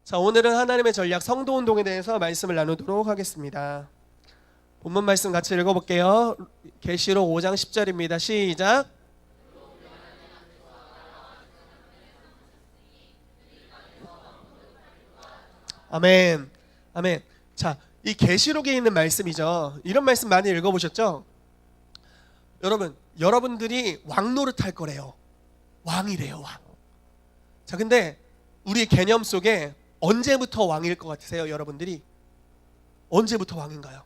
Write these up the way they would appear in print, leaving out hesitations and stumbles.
자, 오늘은 하나님의 전략 성도운동에 대해서 말씀을 나누도록 하겠습니다. 본문 말씀 같이 읽어볼게요. 계시록 5장 10절입니다. 시작. 아멘. 아멘. 자, 이 계시록에 있는 말씀이죠. 이런 말씀 많이 읽어보셨죠? 여러분들이 왕 노릇할 거래요. 왕이래요, 왕. 자, 근데 우리 개념 속에 언제부터 왕일 것 같으세요, 여러분들이? 언제부터 왕인가요?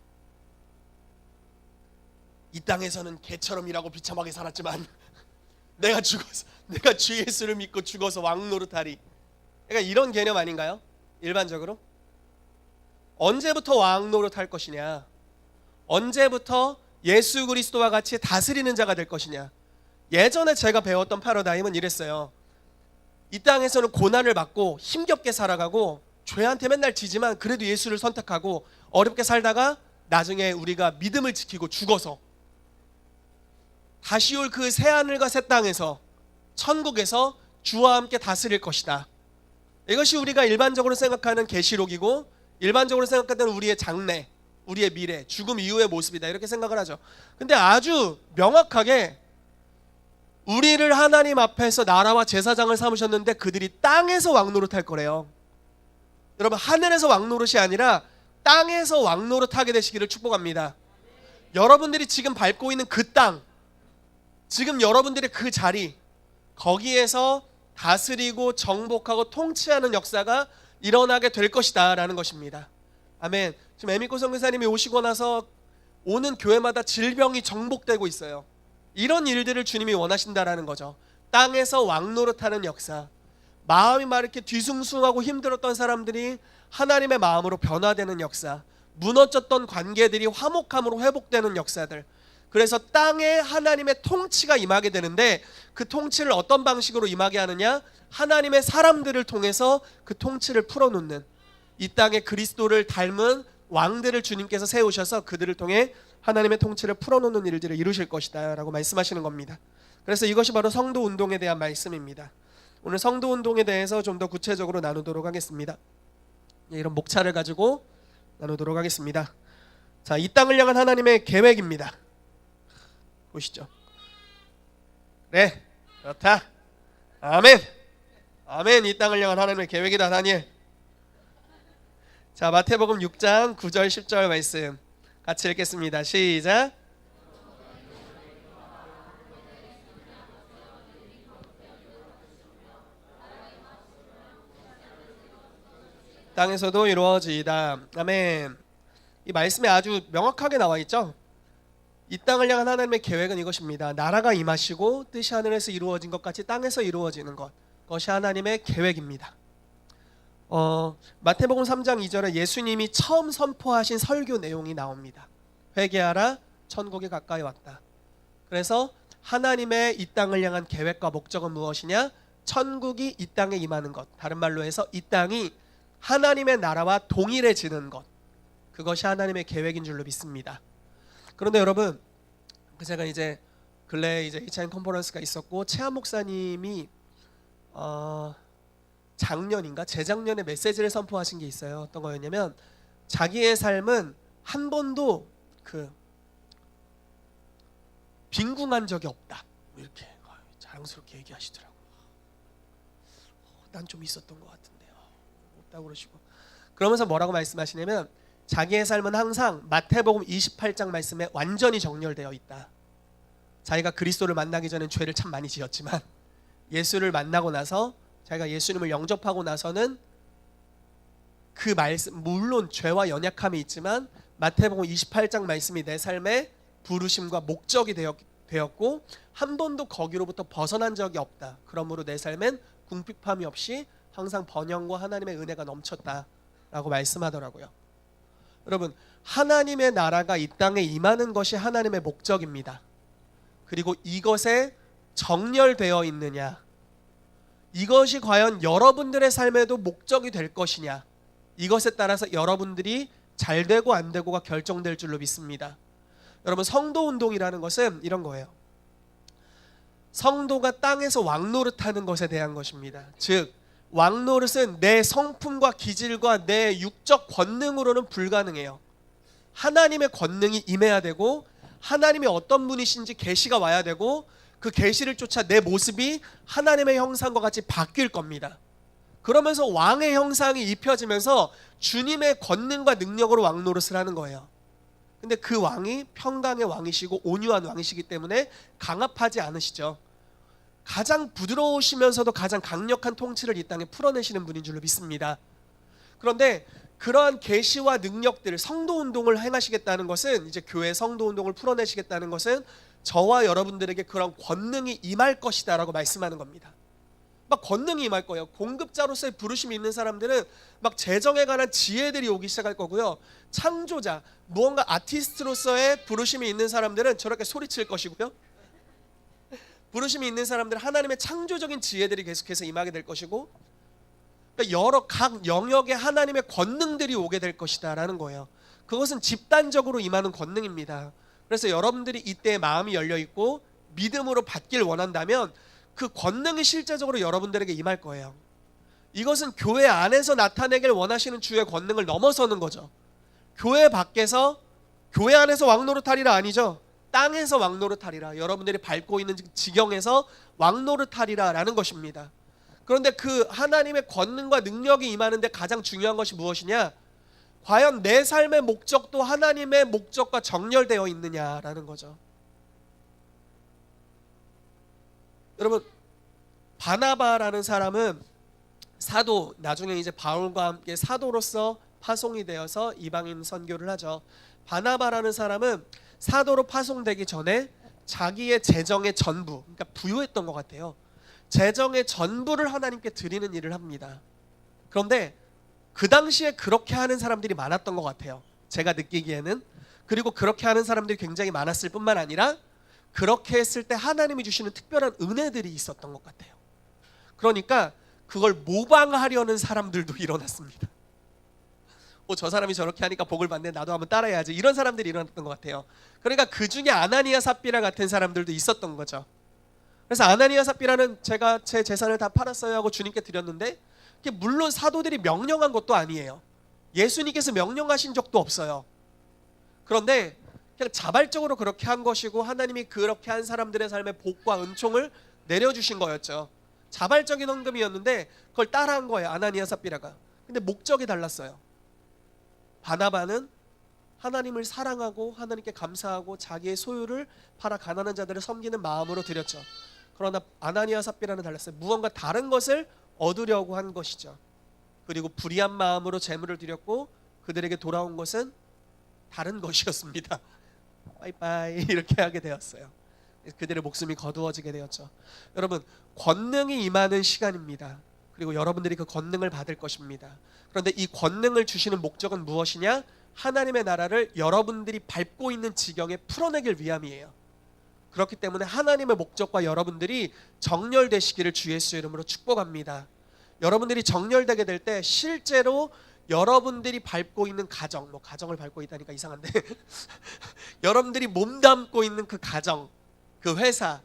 이 땅에서는 개처럼 일하고 비참하게 살았지만 내가 주 예수를 믿고 죽어서 왕 노릇하리. 그러니까 이런 개념 아닌가요? 일반적으로? 언제부터 왕 노릇할 것이냐? 언제부터 예수 그리스도와 같이 다스리는 자가 될 것이냐? 예전에 제가 배웠던 패러다임은 이랬어요. 이 땅에서는 고난을 받고 힘겹게 살아가고 죄한테 맨날 지지만 그래도 예수를 선택하고 어렵게 살다가 나중에 우리가 믿음을 지키고 죽어서 다시 올 그 새하늘과 새 땅에서 천국에서 주와 함께 다스릴 것이다. 이것이 우리가 일반적으로 생각하는 계시록이고 일반적으로 생각하는 우리의 장래, 우리의 미래, 죽음 이후의 모습이다, 이렇게 생각을 하죠. 근데 아주 명확하게 우리를 하나님 앞에서 나라와 제사장을 삼으셨는데 그들이 땅에서 왕노릇할 거래요. 여러분, 하늘에서 왕노릇이 아니라 땅에서 왕노릇하게 되시기를 축복합니다. 여러분들이 지금 밟고 있는 그 땅, 지금 여러분들의 그 자리, 거기에서 다스리고 정복하고 통치하는 역사가 일어나게 될 것이다 라는 것입니다. 아멘. 지금 에미코 선교사님이 오시고 나서 오는 교회마다 질병이 정복되고 있어요. 이런 일들을 주님이 원하신다라는 거죠. 땅에서 왕노릇하는 역사, 마음이 막 이렇게 뒤숭숭하고 힘들었던 사람들이 하나님의 마음으로 변화되는 역사, 무너졌던 관계들이 화목함으로 회복되는 역사들. 그래서 땅에 하나님의 통치가 임하게 되는데 그 통치를 어떤 방식으로 임하게 하느냐? 하나님의 사람들을 통해서 그 통치를 풀어놓는, 이 땅에 그리스도를 닮은 왕들을 주님께서 세우셔서 그들을 통해 하나님의 통치를 풀어놓는 일들을 이루실 것이다 라고 말씀하시는 겁니다. 그래서 이것이 바로 성도운동에 대한 말씀입니다. 오늘 성도운동에 대해서 좀 더 구체적으로 나누도록 하겠습니다. 이런 목차를 가지고 나누도록 하겠습니다. 자, 이 땅을 향한 하나님의 계획입니다. 보시죠. 네, 그렇다. 아멘. 아멘. 이 땅을 향한 하나님의 계획이다, 다니엘. 자, 마태복음 6장 9절 10절 말씀 같이 읽겠습니다. 시작. 땅에서도 이루어지이다. 아멘. 이 말씀에 아주 명확하게 나와 있죠. 이 땅을 향한 하나님의 계획은 이것입니다. 나라가 임하시고 뜻이 하늘에서 이루어진 것 같이 땅에서 이루어지는 것, 그것이 하나님의 계획입니다. 마태복음 3장 2절에 예수님이 처음 선포하신 설교 내용이 나옵니다. 회개하라, 천국이 가까이 왔다. 그래서 하나님의 이 땅을 향한 계획과 목적은 무엇이냐? 천국이 이 땅에 임하는 것, 다른 말로 해서 이 땅이 하나님의 나라와 동일해지는 것, 그것이 하나님의 계획인 줄로 믿습니다. 그런데 여러분, 제가 이제 근래에 이제 Hine 컨퍼런스가 있었고 최한 목사님이 작년인가 재작년에 메시지를 선포하신 게 있어요. 어떤 거였냐면 자기의 삶은 한 번도 빈궁한 적이 없다, 이렇게 자랑스럽게 얘기하시더라고요. 난 좀 있었던 것 같은데요, 없다고 그러시고, 그러면서 뭐라고 말씀하시냐면 자기의 삶은 항상 마태복음 28장 말씀에 완전히 정렬되어 있다. 자기가 그리스도를 만나기 전엔 죄를 참 많이 지었지만 예수를 만나고 나서 자기가 예수님을 영접하고 나서는 그 말씀, 물론 죄와 연약함이 있지만 마태복음 28장 말씀이 내 삶의 부르심과 목적이 되었고 한 번도 거기로부터 벗어난 적이 없다. 그러므로 내 삶엔 궁핍함이 없이 항상 번영과 하나님의 은혜가 넘쳤다라고 말씀하더라고요. 여러분, 하나님의 나라가 이 땅에 임하는 것이 하나님의 목적입니다. 그리고 이것에 정렬되어 있느냐, 이것이 과연 여러분들의 삶에도 목적이 될 것이냐, 이것에 따라서 여러분들이 잘 되고 안 되고가 결정될 줄로 믿습니다. 여러분, 성도운동이라는 것은 이런 거예요. 성도가 땅에서 왕노릇하는 것에 대한 것입니다. 즉 왕노릇은 내 성품과 기질과 내 육적 권능으로는 불가능해요. 하나님의 권능이 임해야 되고 하나님이 어떤 분이신지 계시가 와야 되고 그 계시를 쫓아 내 모습이 하나님의 형상과 같이 바뀔 겁니다. 그러면서 왕의 형상이 입혀지면서 주님의 권능과 능력으로 왕노릇을 하는 거예요. 근데 그 왕이 평강의 왕이시고 온유한 왕이시기 때문에 강압하지 않으시죠. 가장 부드러우시면서도 가장 강력한 통치를 이 땅에 풀어내시는 분인 줄로 믿습니다. 그런데 그러한 계시와 능력들, 성도운동을 행하시겠다는 것은, 이제 교회 성도운동을 풀어내시겠다는 것은 저와 여러분들에게 그런 권능이 임할 것이다 라고 말씀하는 겁니다. 막 권능이 임할 거예요. 공급자로서의 부르심이 있는 사람들은 막 재정에 관한 지혜들이 오기 시작할 거고요. 창조자, 무언가 아티스트로서의 부르심이 있는 사람들은 저렇게 소리칠 것이고요. 부르심이 있는 사람들은 하나님의 창조적인 지혜들이 계속해서 임하게 될 것이고, 그러니까 여러 각 영역의 하나님의 권능들이 오게 될 것이다 라는 거예요. 그것은 집단적으로 임하는 권능입니다. 그래서 여러분들이 이때 마음이 열려있고 믿음으로 받길 원한다면 그 권능이 실제적으로 여러분들에게 임할 거예요. 이것은 교회 안에서 나타내길 원하시는 주의 권능을 넘어서는 거죠. 교회 밖에서, 교회 안에서 왕노릇하리라 아니죠. 땅에서 왕노릇하리라, 여러분들이 밟고 있는 지경에서 왕노릇하리라 라는 것입니다. 그런데 그 하나님의 권능과 능력이 임하는데 가장 중요한 것이 무엇이냐? 과연 내 삶의 목적도 하나님의 목적과 정렬되어 있느냐라는 거죠. 여러분, 바나바라는 사람은 사도, 나중에 이제 바울과 함께 사도로서 파송이 되어서 이방인 선교를 하죠. 바나바라는 사람은 사도로 파송되기 전에 자기의 재정의 전부, 그러니까 부유했던 것 같아요. 재정의 전부를 하나님께 드리는 일을 합니다. 그런데 그 당시에 그렇게 하는 사람들이 많았던 것 같아요. 제가 느끼기에는. 그리고 그렇게 하는 사람들이 굉장히 많았을 뿐만 아니라 그렇게 했을 때 하나님이 주시는 특별한 은혜들이 있었던 것 같아요. 그러니까 그걸 모방하려는 사람들도 일어났습니다. 저 사람이 저렇게 하니까 복을 받네, 나도 한번 따라해야지, 이런 사람들이 일어났던 것 같아요. 그러니까 그 중에 아나니아 삽비라 같은 사람들도 있었던 거죠. 그래서 아나니아 삽비라는, 제가 제 재산을 다 팔았어요 하고 주님께 드렸는데, 물론 사도들이 명령한 것도 아니에요. 예수님께서 명령하신 적도 없어요. 그런데 그냥 자발적으로 그렇게 한 것이고 하나님이 그렇게 한 사람들의 삶에 복과 은총을 내려주신 거였죠. 자발적인 헌금이었는데 그걸 따라한 거예요, 아나니아 삽비라가. 근데 목적이 달랐어요. 바나바는 하나님을 사랑하고 하나님께 감사하고 자기의 소유를 팔아 가난한 자들을 섬기는 마음으로 드렸죠. 그러나 아나니아 삽비라는 달랐어요. 무언가 다른 것을 얻으려고 한 것이죠. 그리고 불의한 마음으로 재물을 드렸고 그들에게 돌아온 것은 다른 것이었습니다. 빠이빠이 이렇게 하게 되었어요. 그들의 목숨이 거두어지게 되었죠. 여러분, 권능이 임하는 시간입니다. 그리고 여러분들이 그 권능을 받을 것입니다. 그런데 이 권능을 주시는 목적은 무엇이냐? 하나님의 나라를 여러분들이 밟고 있는 지경에 풀어내길 위함이에요. 그렇기 때문에 하나님의 목적과 여러분들이 정렬되시기를 주 예수의 이름으로 축복합니다. 여러분들이 정렬되게 될 때 실제로 여러분들이 밟고 있는 가정, 가정을 밟고 있다니까 이상한데 여러분들이 몸담고 있는 그 가정, 그 회사,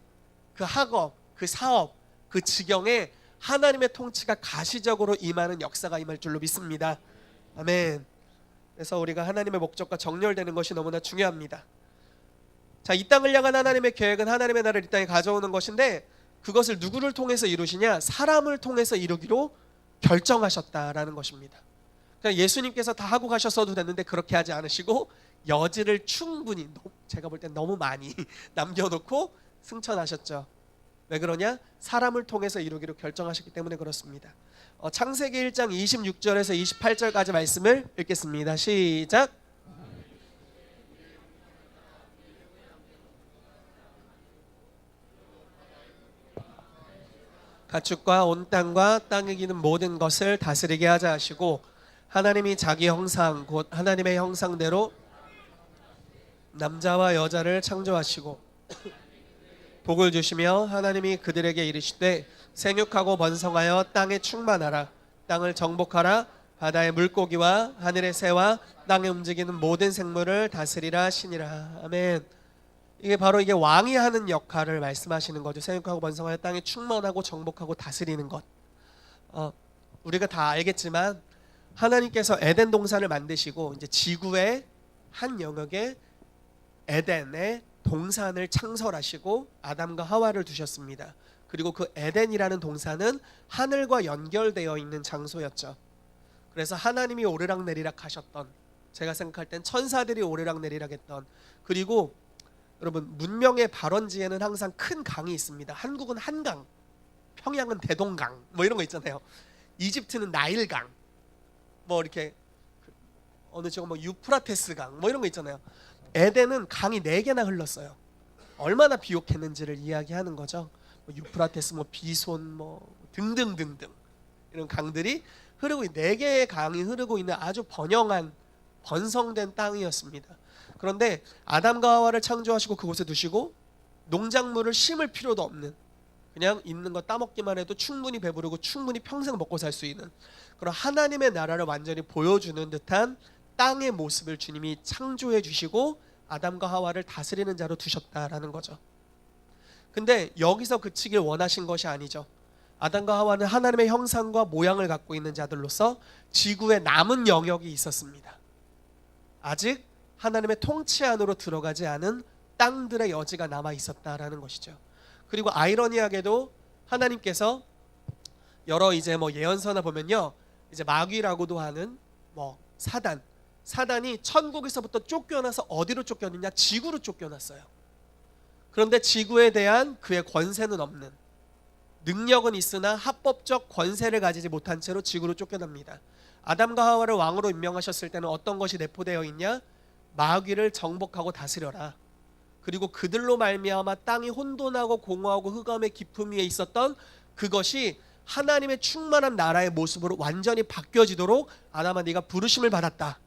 그 학업, 그 사업, 그 지경에 하나님의 통치가 가시적으로 임하는 역사가 임할 줄로 믿습니다. 아멘. 그래서 우리가 하나님의 목적과 정렬되는 것이 너무나 중요합니다. 자, 이 땅을 향한 하나님의 계획은 하나님의 나라를 이 땅에 가져오는 것인데, 그것을 누구를 통해서 이루시냐? 사람을 통해서 이루기로 결정하셨다라는 것입니다. 그러니까 예수님께서 다 하고 가셨어도 됐는데 그렇게 하지 않으시고 여지를 충분히, 제가 볼 땐 너무 많이 남겨놓고 승천하셨죠. 왜 그러냐? 사람을 통해서 이루기로 결정하셨기 때문에 그렇습니다. 창세기 1장 26절에서 28절까지 말씀을 읽겠습니다. 시작. 가축과 온 땅과 땅에 기는 모든 것을 다스리게 하자 하시고, 하나님이 자기 형상 곧 하나님의 형상대로 남자와 여자를 창조하시고 복을 주시며 하나님이 그들에게 이르시되 생육하고 번성하여 땅에 충만하라. 땅을 정복하라. 바다의 물고기와 하늘의 새와 땅에 움직이는 모든 생물을 다스리라 하시니라. 아멘. 이게 바로 이게 왕이 하는 역할을 말씀하시는 거죠. 생육하고 번성하여 땅에 충만하고 정복하고 다스리는 것. 우리가 다 알겠지만 하나님께서 에덴 동산을 만드시고 이제 지구의 한 영역에 에덴의 동산을 창설하시고 아담과 하와를 두셨습니다. 그리고 그 에덴이라는 동산은 하늘과 연결되어 있는 장소였죠. 그래서 하나님이 오르락내리락 하셨던, 제가 생각할 땐 천사들이 오르락내리락 했던, 그리고 여러분 문명의 발원지에는 항상 큰 강이 있습니다. 한국은 한강, 평양은 대동강 뭐 이런 거 있잖아요. 이집트는 나일강, 뭐 이렇게 어느 지역 뭐 유프라테스강 뭐 이런 거 있잖아요. 에덴은 강이 4개나 흘렀어요. 얼마나 비옥했는지를 이야기하는 거죠. 뭐 유프라테스, 뭐 비손, 뭐 등등등등 이런 강들이 흐르고 4개의 강이 흐르고 있는 아주 번영한 번성된 땅이었습니다. 그런데 아담과 하와를 창조하시고 그곳에 두시고 농작물을 심을 필요도 없는, 그냥 있는 거 따먹기만 해도 충분히 배부르고 충분히 평생 먹고 살 수 있는 그런 하나님의 나라를 완전히 보여주는 듯한 땅의 모습을 주님이 창조해 주시고 아담과 하와를 다스리는 자로 두셨다라는 거죠. 근데 여기서 그치길 원하신 것이 아니죠. 아담과 하와는 하나님의 형상과 모양을 갖고 있는 자들로서 지구의 남은 영역이 있었습니다. 아직 하나님의 통치 안으로 들어가지 않은 땅들의 여지가 남아 있었다라는 것이죠. 그리고 아이러니하게도 하나님께서 여러 이제 뭐 예언서나 보면요, 이제 마귀라고도 하는 뭐 사단이 천국에서부터 쫓겨나서 어디로 쫓겨났냐? 지구로 쫓겨났어요. 그런데 지구에 대한 그의 권세는 없는, 능력은 있으나 합법적 권세를 가지지 못한 채로 지구로 쫓겨납니다. 아담과 하와를 왕으로 임명하셨을 때는 어떤 것이 내포되어 있냐? 마귀를 정복하고 다스려라. 그리고 그들로 말미암아 땅이 혼돈하고 공허하고 흑암의 깊음 위에 있었던 그것이 하나님의 충만한 나라의 모습으로 완전히 바뀌어지도록 아담아 네가 부르심을 받았다.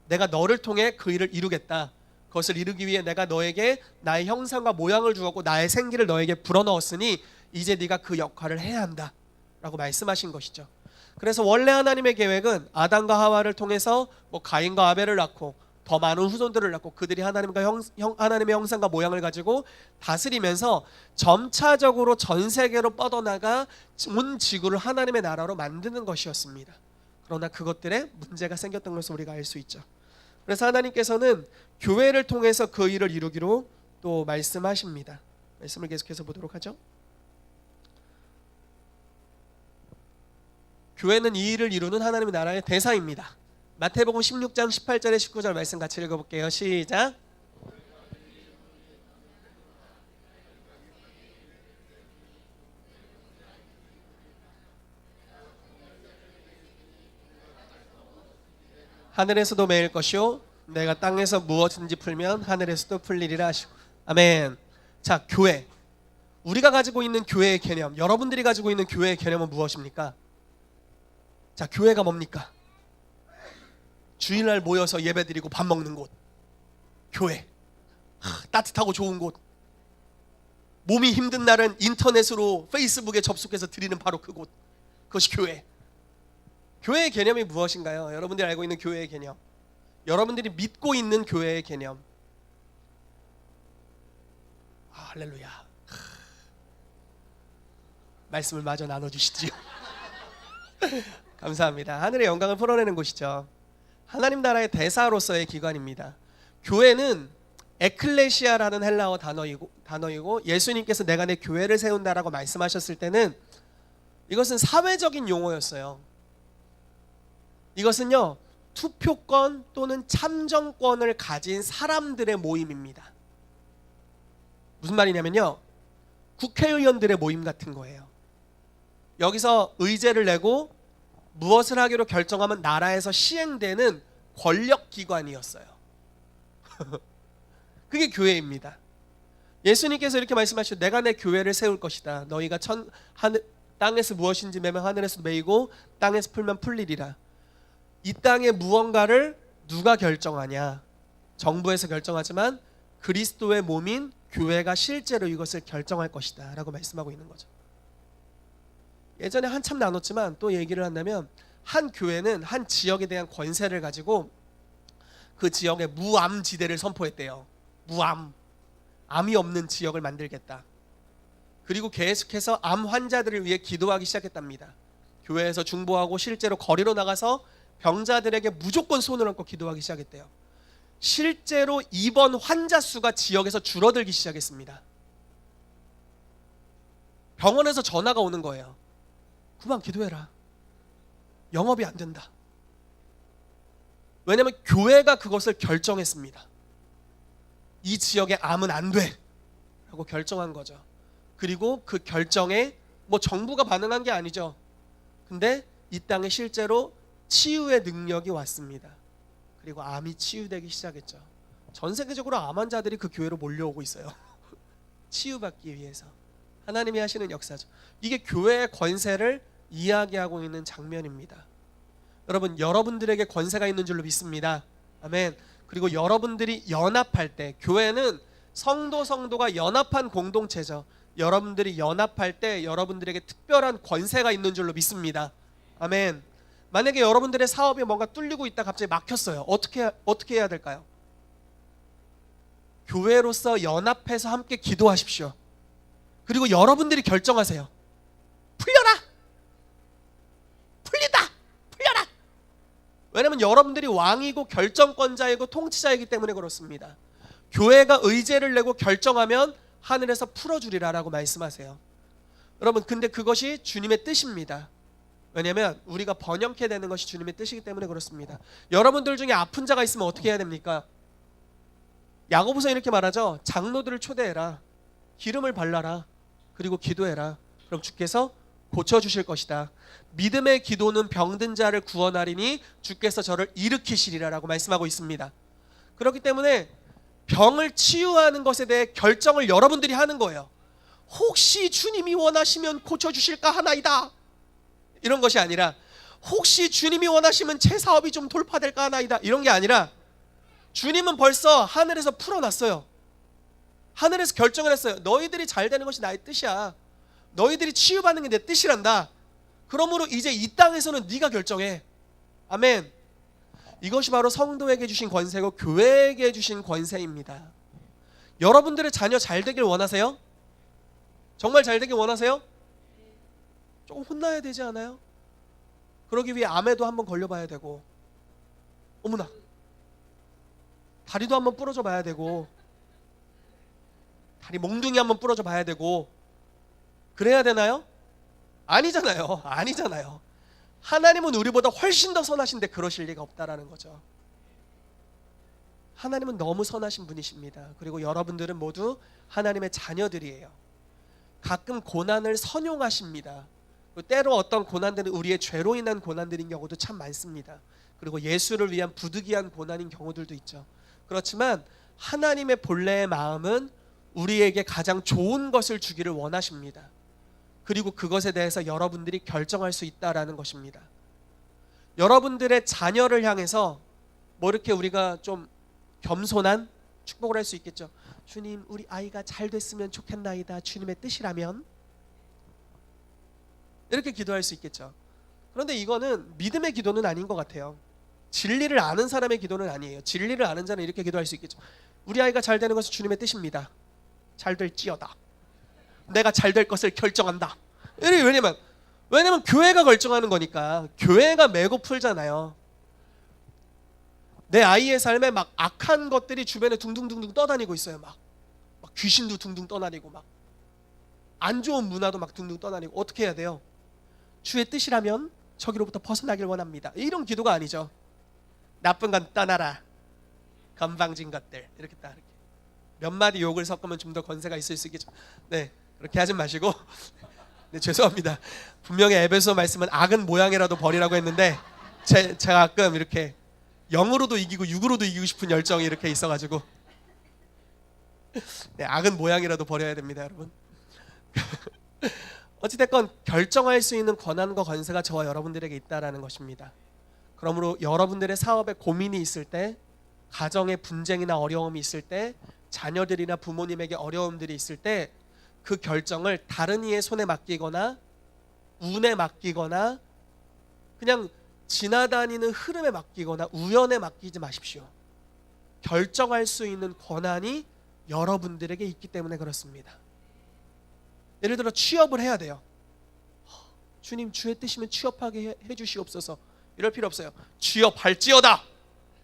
내가 너를 통해 그 일을 이루겠다. 그것을 이루기 위해 내가 너에게 나의 형상과 모양을 주었고 나의 생기를 너에게 불어넣었으니 이제 네가 그 역할을 해야 한다 라고 말씀하신 것이죠. 그래서 원래 하나님의 계획은 아담과 하와를 통해서 뭐 가인과 아벨을 낳고 더 많은 후손들을 낳고 그들이 하나님의 형상과 모양을 가지고 다스리면서 점차적으로 전 세계로 뻗어나가 온 지구를 하나님의 나라로 만드는 것이었습니다. 그러나 그것들에 문제가 생겼던 것을 우리가 알 수 있죠. 그래서 하나님께서는 교회를 통해서 그 일을 이루기로 또 말씀하십니다. 말씀을 계속해서 보도록 하죠. 교회는 이 일을 이루는 하나님의 나라의 대사입니다. 마태복음 16장 18절에 19절 말씀 같이 읽어볼게요. 시작. 하늘에서도 매일 것이요 내가 땅에서 무엇든지 풀면 하늘에서도 풀리리라 하시고. 아멘. 자, 교회, 우리가 가지고 있는 교회의 개념, 여러분들이 가지고 있는 교회의 개념은 무엇입니까? 자, 교회가 뭡니까? 주일날 모여서 예배드리고 밥 먹는 곳, 교회. 따뜻하고 좋은 곳. 몸이 힘든 날은 인터넷으로 페이스북에 접속해서 드리는 바로 그곳, 그것이 교회. 교회의 개념이 무엇인가요? 여러분들이 알고 있는 교회의 개념, 여러분들이 믿고 있는 교회의 개념. 할렐루야. 말씀을 마저 나눠주시지요. 감사합니다. 하늘의 영광을 풀어내는 곳이죠. 하나님 나라의 대사로서의 기관입니다. 교회는 에클레시아라는 헬라어 단어이고 예수님께서 내가 내 교회를 세운다라고 말씀하셨을 때는 이것은 사회적인 용어였어요. 이것은요, 투표권 또는 참정권을 가진 사람들의 모임입니다. 무슨 말이냐면요, 국회의원들의 모임 같은 거예요. 여기서 의제를 내고 무엇을 하기로 결정하면 나라에서 시행되는 권력기관이었어요. 그게 교회입니다. 예수님께서 이렇게 말씀하시죠. 내가 내 교회를 세울 것이다. 너희가 땅에서 무엇인지 매면 하늘에서 매이고 땅에서 풀면 풀리리라. 이 땅의 무언가를 누가 결정하냐? 정부에서 결정하지만 그리스도의 몸인 교회가 실제로 이것을 결정할 것이다 라고 말씀하고 있는 거죠. 예전에 한참 나눴지만 또 얘기를 한다면 한 교회는 한 지역에 대한 권세를 가지고 그 지역에 무암지대를 선포했대요. 암이 없는 지역을 만들겠다. 그리고 계속해서 암 환자들을 위해 기도하기 시작했답니다. 교회에서 중보하고 실제로 거리로 나가서 병자들에게 무조건 손을 얹고 기도하기 시작했대요. 실제로 입원 환자 수가 지역에서 줄어들기 시작했습니다. 병원에서 전화가 오는 거예요. 그만 기도해라. 영업이 안 된다. 왜냐하면 교회가 그것을 결정했습니다. 이 지역에 암은 안 돼 라고 결정한 거죠. 그리고 그 결정에 뭐 정부가 반응한 게 아니죠. 근데 이 땅에 실제로 치유의 능력이 왔습니다. 그리고 암이 치유되기 시작했죠. 전 세계적으로 암 환자들이 그 교회로 몰려오고 있어요. 치유받기 위해서. 하나님이 하시는 역사죠. 이게 교회의 권세를 이야기하고 있는 장면입니다. 여러분, 여러분들에게 권세가 있는 줄로 믿습니다. 아멘. 그리고 여러분들이 연합할 때, 교회는 성도가 연합한 공동체죠. 여러분들이 연합할 때 여러분들에게 특별한 권세가 있는 줄로 믿습니다. 아멘. 만약에 여러분들의 사업이 뭔가 뚫리고 있다 갑자기 막혔어요. 어떻게 해야 될까요? 교회로서 연합해서 함께 기도하십시오. 그리고 여러분들이 결정하세요. 풀려라! 풀려라! 왜냐하면 여러분들이 왕이고 결정권자이고 통치자이기 때문에 그렇습니다. 교회가 의제를 내고 결정하면 하늘에서 풀어주리라라고 말씀하세요. 여러분, 근데 그것이 주님의 뜻입니다. 왜냐하면 우리가 번영케 되는 것이 주님의 뜻이기 때문에 그렇습니다. 여러분들 중에 아픈 자가 있으면 어떻게 해야 됩니까? 야고보서 이렇게 말하죠. 장로들을 초대해라. 기름을 발라라. 그리고 기도해라. 그럼 주께서 고쳐주실 것이다. 믿음의 기도는 병든 자를 구원하리니 주께서 저를 일으키시리라 라고 말씀하고 있습니다. 그렇기 때문에 병을 치유하는 것에 대해 결정을 여러분들이 하는 거예요. 혹시 주님이 원하시면 고쳐주실까 하나이다. 이런 것이 아니라 혹시 주님이 원하시면 제 사업이 좀 돌파될까 하나이다. 이런 게 아니라 주님은 벌써 하늘에서 풀어놨어요. 하늘에서 결정을 했어요. 너희들이 잘 되는 것이 나의 뜻이야. 너희들이 치유받는 게 내 뜻이란다. 그러므로 이제 이 땅에서는 네가 결정해. 아멘. 이것이 바로 성도에게 주신 권세고 교회에게 주신 권세입니다. 여러분들의 자녀 잘 되길 원하세요? 정말 잘 되길 원하세요? 조금 혼나야 되지 않아요? 그러기 위해 암에도 한번 걸려봐야 되고, 어머나, 다리도 한번 부러져 봐야 되고, 다리 몽둥이 한번 부러져 봐야 되고, 그래야 되나요? 아니잖아요. 하나님은 우리보다 훨씬 더 선하신데 그러실 리가 없다라는 거죠. 하나님은 너무 선하신 분이십니다. 그리고 여러분들은 모두 하나님의 자녀들이에요. 가끔 고난을 선용하십니다. 때로 어떤 고난들은 우리의 죄로 인한 고난들인 경우도 참 많습니다. 그리고 예수를 위한 부득이한 고난인 경우들도 있죠. 그렇지만 하나님의 본래의 마음은 우리에게 가장 좋은 것을 주기를 원하십니다. 그리고 그것에 대해서 여러분들이 결정할 수 있다라는 것입니다. 여러분들의 자녀를 향해서 뭐 이렇게 우리가 좀 겸손한 축복을 할 수 있겠죠. 주님, 우리 아이가 잘 됐으면 좋겠나이다. 주님의 뜻이라면. 이렇게 기도할 수 있겠죠. 그런데 이거는 믿음의 기도는 아닌 것 같아요. 진리를 아는 사람의 기도는 아니에요. 진리를 아는 자는 이렇게 기도할 수 있겠죠. 우리 아이가 잘 되는 것은 주님의 뜻입니다. 잘 될지어다. 내가 잘 될 것을 결정한다. 왜냐면 교회가 결정하는 거니까. 교회가 메고 풀잖아요. 내 아이의 삶에 막 악한 것들이 주변에 둥둥둥둥 떠다니고 있어요. 막 귀신도 둥둥 떠다니고, 막 안 좋은 문화도 막 둥둥 떠다니고. 어떻게 해야 돼요? 주의 뜻이라면 저기로부터 벗어나길 원합니다. 이런 기도가 아니죠. 나쁜 건 떠나라. 건방진 것들. 이렇게 딱 이렇게 몇 마디 욕을 섞으면 좀 더 권세가 있을 수 있겠죠. 네, 그렇게 하지 마시고. 네, 죄송합니다. 분명히 에베소 말씀은 악은 모양이라도 버리라고 했는데 제가 가끔 이렇게 영으로도 이기고 육으로도 이기고 싶은 열정이 이렇게 있어가지고, 네, 악은 모양이라도 버려야 됩니다, 여러분. 어찌됐건 결정할 수 있는 권한과 권세가 저와 여러분들에게 있다라는 것입니다. 그러므로 여러분들의 사업에 고민이 있을 때, 가정에 분쟁이나 어려움이 있을 때, 자녀들이나 부모님에게 어려움들이 있을 때 그 결정을 다른 이의 손에 맡기거나 운에 맡기거나 그냥 지나다니는 흐름에 맡기거나 우연에 맡기지 마십시오. 결정할 수 있는 권한이 여러분들에게 있기 때문에 그렇습니다. 예를 들어 취업을 해야 돼요. 주님 주의 뜻이면 취업하게 해주시옵소서. 이럴 필요 없어요. 취업할지어다.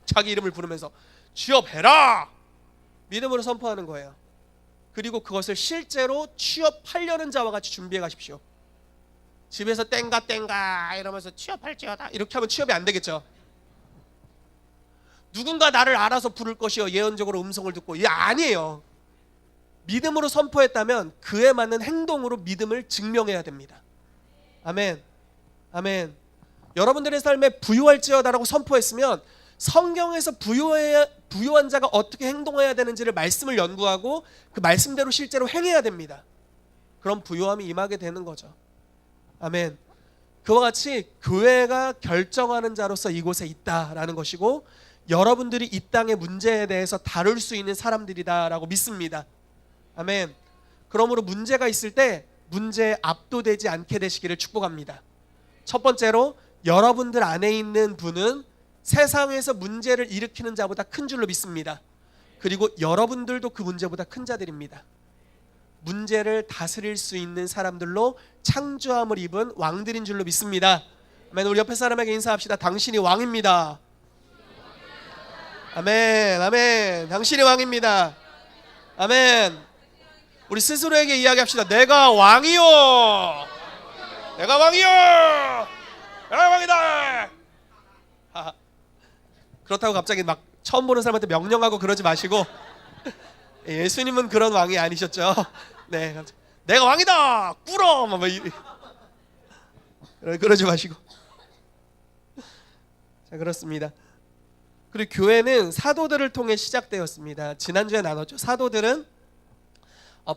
자기 이름을 부르면서 취업해라. 믿음으로 선포하는 거예요. 그리고 그것을 실제로 취업하려는 자와 같이 준비해 가십시오. 집에서 땡가 이러면서 취업할지어다 이렇게 하면 취업이 안 되겠죠. 누군가 나를 알아서 부를 것이요 예언적으로 음성을 듣고, 이게 아니에요. 믿음으로 선포했다면 그에 맞는 행동으로 믿음을 증명해야 됩니다. 아멘. 아멘. 여러분들의 삶에 부유할지어다라고 선포했으면 성경에서 부유한 자가 어떻게 행동해야 되는지를 말씀을 연구하고 그 말씀대로 실제로 행해야 됩니다. 그럼 부유함이 임하게 되는 거죠. 아멘. 그와 같이 교회가 결정하는 자로서 이곳에 있다라는 것이고, 여러분들이 이 땅의 문제에 대해서 다룰 수 있는 사람들이다라고 믿습니다. 아멘. 그러므로 문제가 있을 때 문제에 압도되지 않게 되시기를 축복합니다. 첫 번째로, 여러분들 안에 있는 분은 세상에서 문제를 일으키는 자보다 큰 줄로 믿습니다. 그리고 여러분들도 그 문제보다 큰 자들입니다. 문제를 다스릴 수 있는 사람들로 창조함을 입은 왕들인 줄로 믿습니다. 아멘. 우리 옆에 사람에게 인사합시다. 당신이 왕입니다. 아멘. 아멘. 당신이 왕입니다. 아멘. 우리 스스로에게 이야기합시다. 내가 왕이요. 내가 왕이요. 내가 왕이다. 그렇다고 갑자기 막 처음 보는 사람한테 명령하고 그러지 마시고, 예수님은 그런 왕이 아니셨죠. 네, 내가 왕이다. 꿇어. 그러지 마시고. 자, 그렇습니다. 그리고 교회는 사도들을 통해 시작되었습니다. 지난주에 나눴죠. 사도들은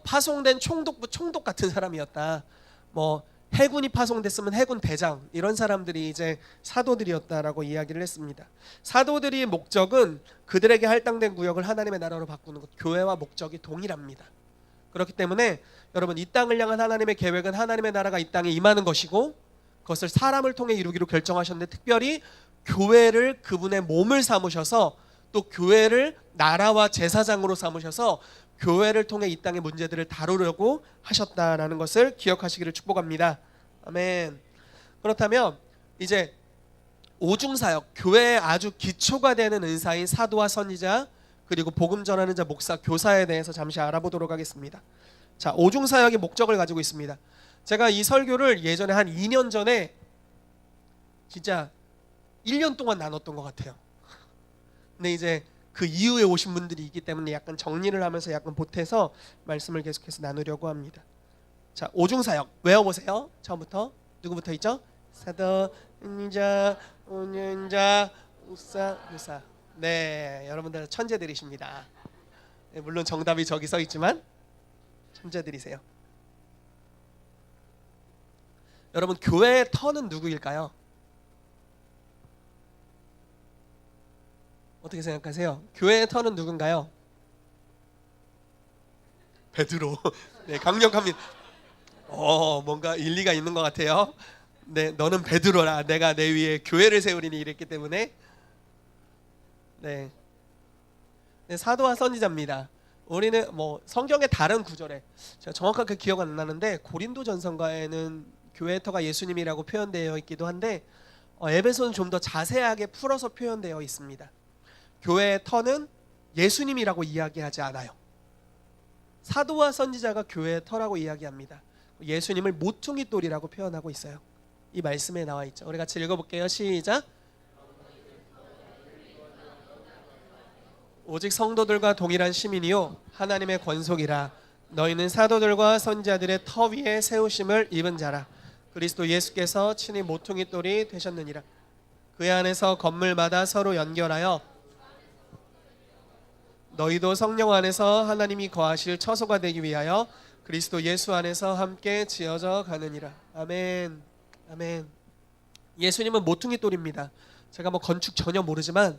파송된 총독 같은 사람이었다. 뭐 해군이 파송됐으면 해군 대장, 이런 사람들이 이제 사도들이었다라고 이야기를 했습니다. 사도들의 목적은 그들에게 할당된 구역을 하나님의 나라로 바꾸는 것. 교회와 목적이 동일합니다. 그렇기 때문에 여러분, 이 땅을 향한 하나님의 계획은 하나님의 나라가 이 땅에 임하는 것이고, 그것을 사람을 통해 이루기로 결정하셨는데, 특별히 교회를 그분의 몸을 삼으셔서, 또 교회를 나라와 제사장으로 삼으셔서 교회를 통해 이 땅의 문제들을 다루려고 하셨다라는 것을 기억하시기를 축복합니다. 아멘. 그렇다면 이제 오중사역, 교회의 아주 기초가 되는 은사인 사도와 선지자, 그리고 복음 전하는 자, 목사, 교사에 대해서 잠시 알아보도록 하겠습니다. 자, 오중사역의 목적을 가지고 있습니다. 제가 이 설교를 예전에 한 2년 전에 진짜 1년 동안 나눴던 것 같아요. 근데 이제 그 이후에 오신 분들이 있기 때문에 약간 정리를 하면서 약간 보태서 말씀을 계속해서 나누려고 합니다. 자, 오중사역 외워보세요. 처음부터 누구부터 있죠? 사도, 인자, 운자, 우사, 교사. 네, 여러분들 천재들이십니다. 네, 물론 정답이 저기 써 있지만 천재들이세요. 여러분, 교회의 터는 누구일까요? 어떻게 생각하세요? 교회의 터는 누군가요? 베드로. 네, 강력합니다. 뭔가 일리가 있는 것 같아요. 네, 너는 베드로라. 내가 내 위에 교회를 세우리니 이랬기 때문에. 네, 사도와 선지자입니다. 우리는 뭐 성경의 다른 구절에, 제가 정확하게 기억 안 나는데 고린도전서가에는 교회의 터가 예수님이라고 표현되어 있기도 한데, 에베소는 좀 더 자세하게 풀어서 표현되어 있습니다. 교회의 터는 예수님이라고 이야기하지 않아요. 사도와 선지자가 교회의 터라고 이야기합니다. 예수님을 모퉁이 돌이라고 표현하고 있어요. 이 말씀에 나와 있죠. 우리 같이 읽어볼게요. 시작. 오직 성도들과 동일한 시민이요 하나님의 권속이라. 너희는 사도들과 선지자들의 터 위에 세우심을 입은 자라. 그리스도 예수께서 친히 모퉁이 돌이 되셨느니라. 그 안에서 건물마다 서로 연결하여 너희도 성령 안에서 하나님이 거하실 처소가 되기 위하여 그리스도 예수 안에서 함께 지어져 가느니라. 아멘. 아멘. 예수님은 모퉁이 돌입니다. 제가 뭐 건축 전혀 모르지만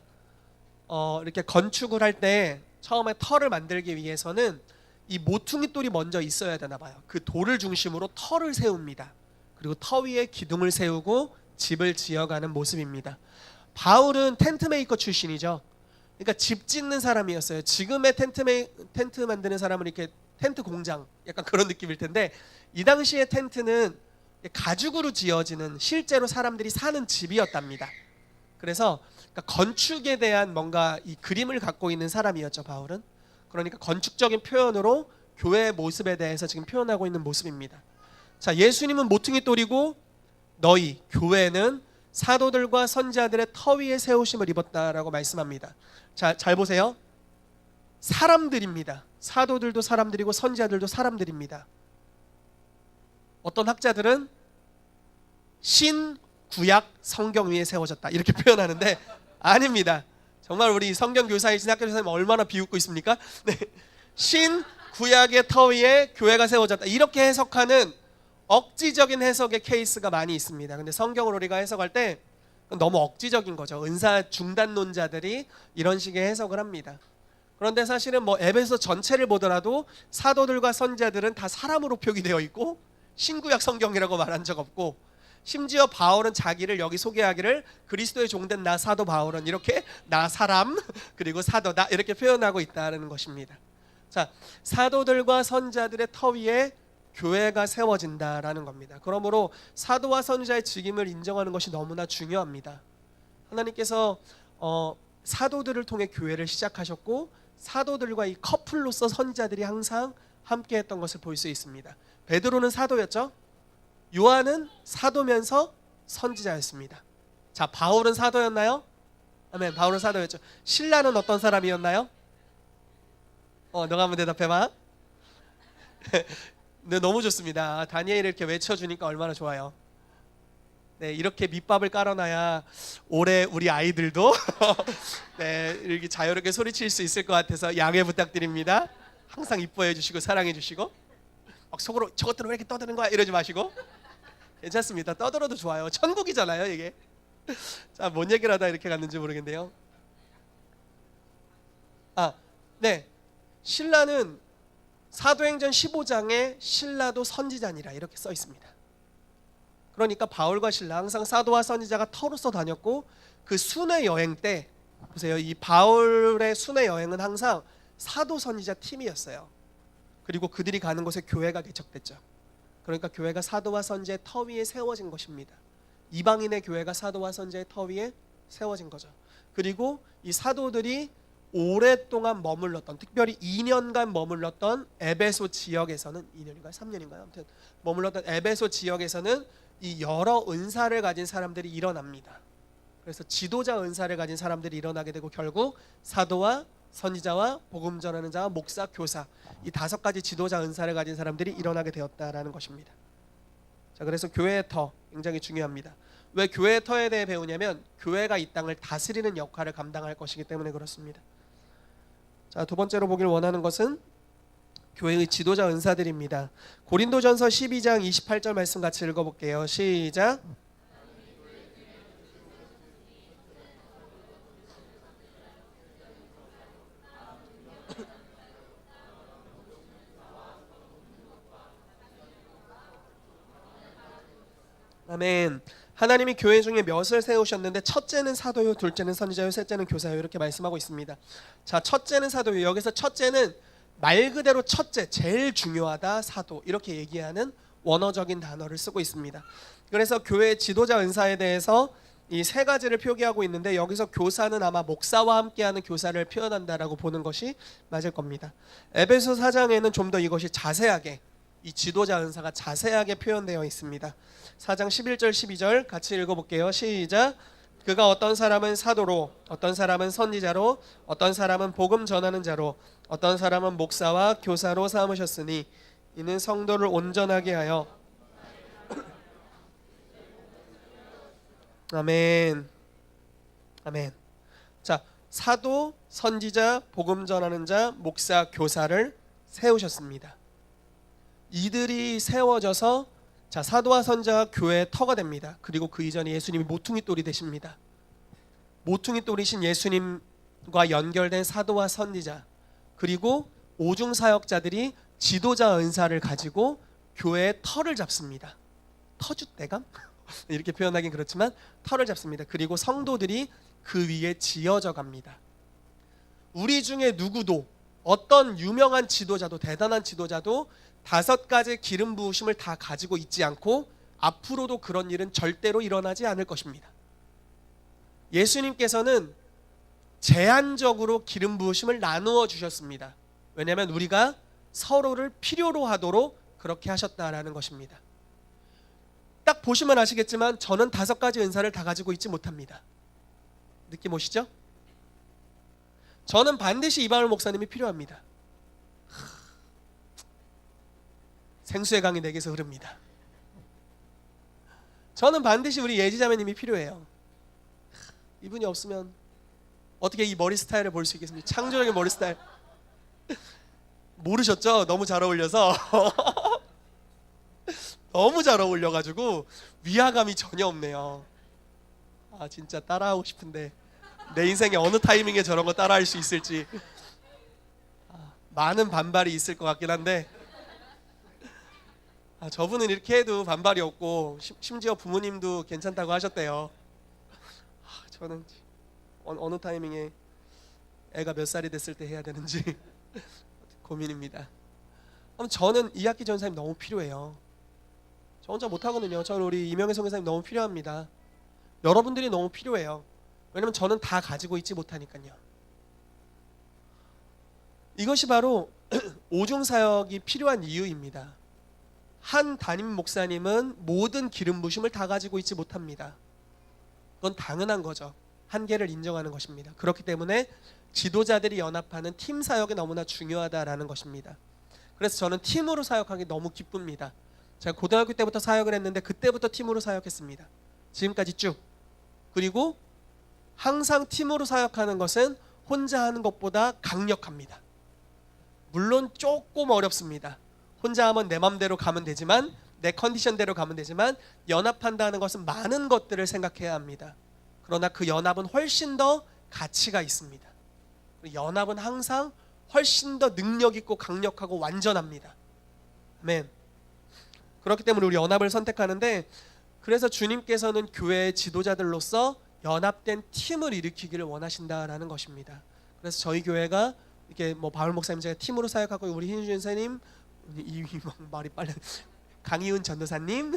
이렇게 건축을 할 때 처음에 터를 만들기 위해서는 이 모퉁이 돌이 먼저 있어야 되나 봐요. 그 돌을 중심으로 터를 세웁니다. 그리고 터 위에 기둥을 세우고 집을 지어가는 모습입니다. 바울은 텐트 메이커 출신이죠. 그러니까 집 짓는 사람이었어요. 지금의 텐트 만드는 사람은 이렇게 텐트 공장, 약간 그런 느낌일 텐데, 이 당시의 텐트는 가죽으로 지어지는 실제로 사람들이 사는 집이었답니다. 그래서 건축에 대한 뭔가 이 그림을 갖고 있는 사람이었죠, 바울은. 그러니까 건축적인 표현으로 교회의 모습에 대해서 지금 표현하고 있는 모습입니다. 자, 예수님은 모퉁이 돌이고 너희 교회는 사도들과 선지자들의 터 위에 세우심을 입었다라고 말씀합니다. 자, 잘 보세요. 사람들입니다. 사도들도 사람들이고 선지자들도 사람들입니다. 어떤 학자들은 신구약 성경 위에 세워졌다 이렇게 표현하는데 아닙니다. 정말 우리 성경 교사이신 학교 교사님 얼마나 비웃고 있습니까? 네. 신구약의 터 위에 교회가 세워졌다 이렇게 해석하는 억지적인 해석의 케이스가 많이 있습니다. 근데 성경을 우리가 해석할 때 너무 억지적인 거죠. 은사 중단론자들이 이런 식의 해석을 합니다. 그런데 사실은 에베소 전체를 보더라도 사도들과 선지자들은 다 사람으로 표기되어 있고 신구약 성경이라고 말한 적 없고, 심지어 바울은 자기를 여기 소개하기를 그리스도의 종된 나 사도 바울은 이렇게 나 사람 그리고 사도다 이렇게 표현하고 있다는 것입니다. 자, 사도들과 선지자들의 터 위에 교회가 세워진다라는 겁니다. 그러므로 사도와 선지자의 직임을 인정하는 것이 너무나 중요합니다. 하나님께서 사도들을 통해 교회를 시작하셨고 사도들과 이 커플로서 선지자들이 항상 함께했던 것을 볼 수 있습니다. 베드로는 사도였죠. 요한은 사도면서 선지자였습니다. 자, 바울은 사도였나요? 아멘. 바울은 사도였죠. 신라는 어떤 사람이었나요? 너가 한번 대답해봐. 네, 너무 좋습니다. 다니엘을 이렇게 외쳐주니까 얼마나 좋아요. 네, 이렇게 밑밥을 깔아놔야 올해 우리 아이들도 네, 이렇게 자유롭게 소리칠 수 있을 것 같아서 양해 부탁드립니다. 항상 이뻐해 주시고 사랑해 주시고, 막 속으로 저것들은 왜 이렇게 떠드는 거야 이러지 마시고, 괜찮습니다. 떠들어도 좋아요. 천국이잖아요 이게. 자, 뭔 얘기를 하다 이렇게 갔는지 모르겠네요. 네, 신라는 사도행전 15장에 신라도 선지자니라 이렇게 써 있습니다. 그러니까 바울과 신라 항상 사도와 선지자가 터로서 다녔고, 그 순회 여행 때 보세요. 이 바울의 순회 여행은 항상 사도 선지자 팀이었어요. 그리고 그들이 가는 곳에 교회가 개척됐죠. 그러니까 교회가 사도와 선지자의 터 위에 세워진 것입니다. 이방인의 교회가 사도와 선지자의 터 위에 세워진 거죠. 그리고 이 사도들이 오랫동안 머물렀던, 특별히 2년간 머물렀던 에베소 지역에서는 2년인가요? 3년인가요? 아무튼 머물렀던 에베소 지역에서는 이 여러 은사를 가진 사람들이 일어납니다. 그래서 지도자 은사를 가진 사람들이 일어나게 되고 결국 사도와 선지자와 복음 전하는 자와 목사, 교사, 이 5가지 지도자 은사를 가진 사람들이 일어나게 되었다라는 것입니다. 자, 그래서 교회의 터 굉장히 중요합니다. 왜 교회의 터에 대해 배우냐면 교회가 이 땅을 다스리는 역할을 감당할 것이기 때문에 그렇습니다. 자, 두 번째로 보길 원하는 것은 교회의 지도자 은사들입니다. 고린도전서 12장 28절 말씀 같이 읽어볼게요. 시작. 아멘. 하나님이 교회 중에 몇을 세우셨는데 첫째는 사도요, 둘째는 선지자요, 셋째는 교사요 이렇게 말씀하고 있습니다. 자, 첫째는 사도요. 여기서 첫째는 말 그대로 첫째, 제일 중요하다, 사도 이렇게 얘기하는 원어적인 단어를 쓰고 있습니다. 그래서 교회 지도자 은사에 대해서 이 3가지를 표기하고 있는데 여기서 교사는 아마 목사와 함께하는 교사를 표현한다라고 보는 것이 맞을 겁니다. 에베소 4장에는 좀 더 이것이 자세하게, 이 지도자 은사가 자세하게 표현되어 있습니다. 4장 11절 12절 같이 읽어볼게요. 시작. 그가 어떤 사람은 사도로, 어떤 사람은 선지자로, 어떤 사람은 복음 전하는 자로, 어떤 사람은 목사와 교사로 삼으셨으니 이는 성도를 온전하게 하여 아멘. 아멘. 자, 사도, 선지자, 복음 전하는 자, 목사, 교사를 세우셨습니다. 이들이 세워져서 자, 사도와 선지자가 교회의 터가 됩니다. 그리고 그 이전에 예수님이 모퉁이 돌이 되십니다. 모퉁이 돌이신 예수님과 연결된 사도와 선지자, 그리고 오중 사역자들이 지도자 은사를 가지고 교회의 터를 잡습니다. 터줏대감? 이렇게 표현하긴 그렇지만 터를 잡습니다. 그리고 성도들이 그 위에 지어져 갑니다. 우리 중에 누구도, 어떤 유명한 지도자도, 대단한 지도자도 5가지 기름 부으심을 다 가지고 있지 않고 앞으로도 그런 일은 절대로 일어나지 않을 것입니다. 예수님께서는 제한적으로 기름 부으심을 나누어 주셨습니다. 왜냐하면 우리가 서로를 필요로 하도록 그렇게 하셨다라는 것입니다. 딱 보시면 아시겠지만 저는 5가지 은사를 다 가지고 있지 못합니다. 느낌 오시죠? 저는 반드시 이방울 목사님이 필요합니다. 생수의 강이 내게서 흐릅니다. 저는 반드시 우리 예지자매님이 필요해요. 이분이 없으면 어떻게 이 머리 스타일을 볼 수 있겠습니까? 창조적인 머리 스타일. 모르셨죠? 너무 잘 어울려서 너무 잘 어울려가지고 위화감이 전혀 없네요. 아 진짜 따라하고 싶은데 내 인생에 어느 타이밍에 저런 거 따라할 수 있을지 많은 반발이 있을 것 같긴 한데 저분은 이렇게 해도 반발이 없고 심지어 부모님도 괜찮다고 하셨대요. 저는 어느 타이밍에 애가 몇 살이 됐을 때 해야 되는지 고민입니다. 저는 이학기 전사님 너무 필요해요. 저 혼자 못하거든요. 저는 우리 이명혜 선교사님 너무 필요합니다. 여러분들이 너무 필요해요. 왜냐면 저는 다 가지고 있지 못하니까요. 이것이 바로 오중사역이 필요한 이유입니다. 한 담임 목사님은 모든 기름 부심을 다 가지고 있지 못합니다. 그건 당연한 거죠. 한계를 인정하는 것입니다. 그렇기 때문에 지도자들이 연합하는 팀 사역이 너무나 중요하다라는 것입니다. 그래서 저는 팀으로 사역하기 너무 기쁩니다. 제가 고등학교 때부터 사역을 했는데 그때부터 팀으로 사역했습니다. 지금까지 쭉. 그리고 항상 팀으로 사역하는 것은 혼자 하는 것보다 강력합니다. 물론 조금 어렵습니다. 혼자 하면 내 맘대로 가면 되지만, 내 컨디션대로 가면 되지만, 연합한다는 것은 많은 것들을 생각해야 합니다. 그러나 그 연합은 훨씬 더 가치가 있습니다. 연합은 항상 훨씬 더 능력 있고 강력하고 완전합니다. 아멘. 그렇기 때문에 우리 연합을 선택하는데, 그래서 주님께서는 교회의 지도자들로서 연합된 팀을 일으키기를 원하신다라는 것입니다. 그래서 저희 교회가 이렇게 바울 목사님 제가 팀으로 사역하고, 우리 hin준 선생님, 말이 빨리 강희훈 전도사님,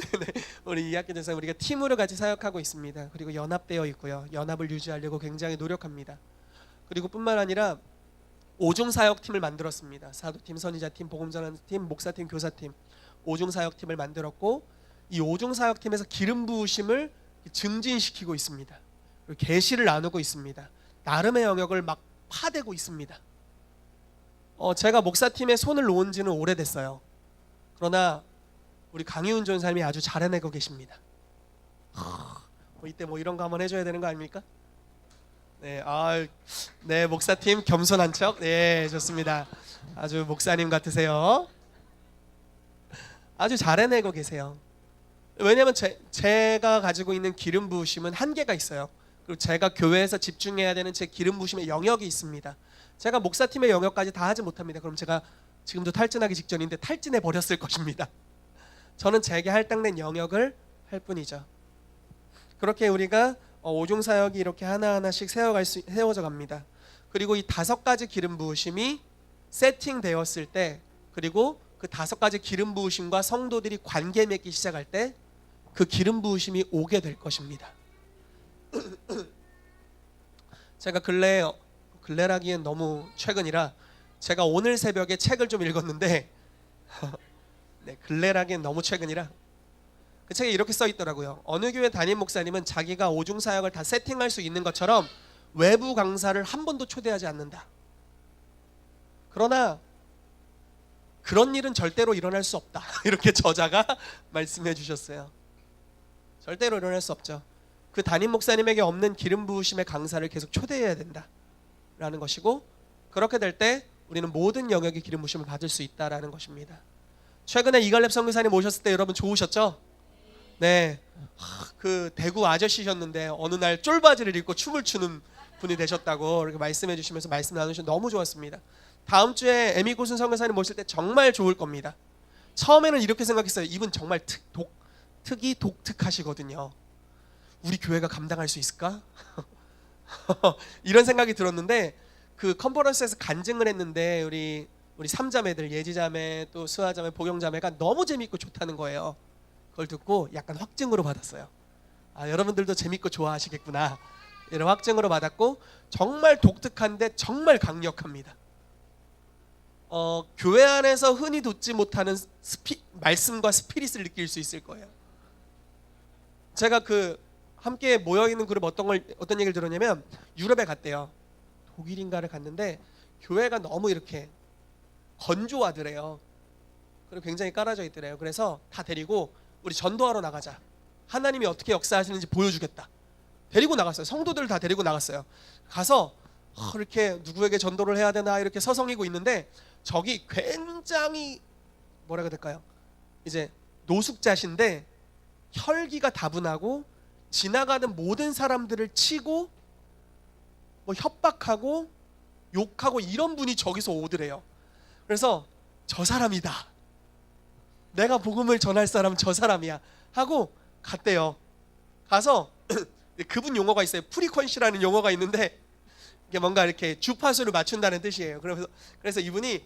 우리 이학기 전도사님, 우리가 팀으로 같이 사역하고 있습니다. 그리고 연합되어 있고요. 연합을 유지하려고 굉장히 노력합니다. 그리고 뿐만 아니라 오중사역팀을 만들었습니다. 사도팀, 선지자팀, 복음전환팀, 목사팀, 교사팀, 오중사역팀을 만들었고, 이 오중사역팀에서 기름 부으심을 증진시키고 있습니다. 그리고 계시를 나누고 있습니다. 나름의 영역을 막 파대고 있습니다. 제가 목사팀에 손을 놓은 지는 오래됐어요. 그러나 우리 강희훈 전사님이 아주 잘 해내고 계십니다. 이때 이런 거 한번 해줘야 되는 거 아닙니까? 네, 네, 목사팀 겸손한 척. 네, 좋습니다. 아주 목사님 같으세요. 아주 잘 해내고 계세요. 왜냐하면 제가 가지고 있는 기름 부으심은 한계가 있어요. 그리고 제가 교회에서 집중해야 되는 제 기름 부으심의 영역이 있습니다. 제가 목사팀의 영역까지 다 하지 못합니다. 그럼 제가 지금도 탈진하기 직전인데 탈진해 버렸을 것입니다. 저는 제게 할당된 영역을 할 뿐이죠. 그렇게 우리가 오중사역이 이렇게 하나하나씩 세워져 갑니다. 그리고 이 5가지 기름 부으심이 세팅되었을 때, 그리고 그 5가지 기름 부으심과 성도들이 관계 맺기 시작할 때 그 기름 부으심이 오게 될 것입니다. 제가 근래라기엔 너무 최근이라 제가 오늘 새벽에 책을 좀 읽었는데 네, 근래라기엔 너무 최근이라 그 책에 이렇게 써 있더라고요. 어느 교회 담임 목사님은 자기가 오중사역을 다 세팅할 수 있는 것처럼 외부 강사를 한 번도 초대하지 않는다. 그러나 그런 일은 절대로 일어날 수 없다. 이렇게 저자가 말씀해 주셨어요. 절대로 일어날 수 없죠. 그 담임 목사님에게 없는 기름 부으심의 강사를 계속 초대해야 된다 라는 것이고, 그렇게 될 때 우리는 모든 영역의 기름 부으심을 받을 수 있다라는 것입니다. 최근에 이갈렙 선교사님 오셨을 때 여러분 좋으셨죠? 네, 그 대구 아저씨셨는데 어느 날 쫄바지를 입고 춤을 추는 분이 되셨다고 이렇게 말씀해 주시면서 말씀 나누셔서 너무 좋았습니다. 다음 주에 에미고순 선교사님 모실 때 정말 좋을 겁니다. 처음에는 이렇게 생각했어요. 이분 정말 특이 독특하시거든요. 우리 교회가 감당할 수 있을까? 이런 생각이 들었는데, 그 컨퍼런스에서 간증을 했는데 우리 삼자매들, 예지자매, 또 수아자매, 복영자매가 너무 재밌고 좋다는 거예요. 그걸 듣고 약간 확증으로 받았어요. 아, 여러분들도 재밌고 좋아하시겠구나, 이런 확증으로 받았고, 정말 독특한데 정말 강력합니다. 교회 안에서 흔히 듣지 못하는 말씀과 스피릿을 느낄 수 있을 거예요. 제가 함께 모여있는 그룹 어떤 얘기를 들었냐면, 유럽에 갔대요. 독일인가를 갔는데 교회가 너무 이렇게 건조하더래요. 그리고 굉장히 깔아져 있더래요. 그래서 다 데리고 우리 전도하러 나가자, 하나님이 어떻게 역사하시는지 보여주겠다, 데리고 나갔어요. 성도들을 다 데리고 나갔어요. 가서 이렇게 누구에게 전도를 해야 되나 이렇게 서성이고 있는데, 저기 굉장히 뭐라고 해야 될까요, 이제 노숙자신데 혈기가 다분하고 지나가는 모든 사람들을 치고 뭐 협박하고 욕하고 이런 분이 저기서 오더래요. 그래서 저 사람이다, 내가 복음을 전할 사람은 저 사람이야 하고 갔대요. 가서 그분 용어가 있어요. 프리퀀시라는 용어가 있는데, 이게 뭔가 이렇게 주파수를 맞춘다는 뜻이에요. 그래서 이분이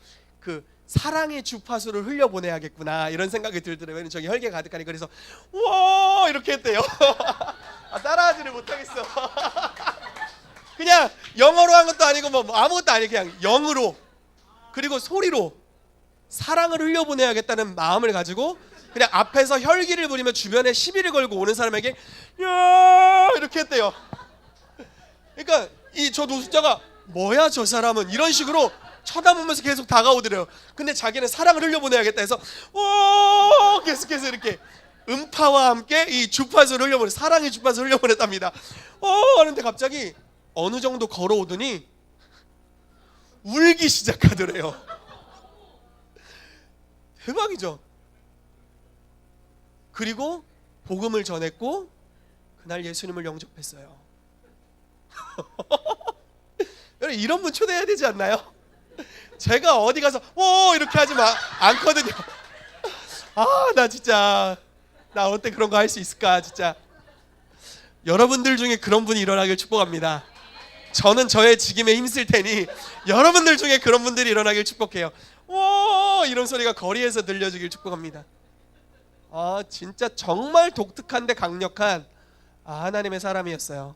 사랑의 주파수를 흘려보내야겠구나 이런 생각이 들더라고요. 저기 혈기 가득하니. 그래서 우와 이렇게 했대요. 따라하지를 못하겠어. 그냥 영어로 한 것도 아니고 뭐 아무것도 아니고 그냥 영으로, 그리고 소리로 사랑을 흘려보내야겠다는 마음을 가지고 그냥 앞에서 혈기를 부리며 주변에 시비를 걸고 오는 사람에게 야 이렇게 했대요. 그러니까 저 노숙자가 뭐야 저 사람은, 이런 식으로 쳐다보면서 계속 다가오더래요. 근데 자기는 사랑을 흘려보내야겠다 해서 계속해서 이렇게 음파와 함께 이 주파수를 흘려보내, 사랑의 주파수를 흘려보냈답니다. 하는데 갑자기 어느 정도 걸어오더니 울기 시작하더래요. 대박이죠. 그리고 복음을 전했고 그날 예수님을 영접했어요. 여러분, 이런 분 초대해야 되지 않나요? 제가 어디 가서 이렇게 하지 않거든요. 나 진짜 나 어때 그런 거 할 수 있을까. 진짜 여러분들 중에 그런 분이 일어나길 축복합니다. 저는 저의 직임에 힘쓸 테니 여러분들 중에 그런 분들이 일어나길 축복해요. 이런 소리가 거리에서 들려주길 축복합니다. 진짜 정말 독특한데 강력한 하나님의 사람이었어요.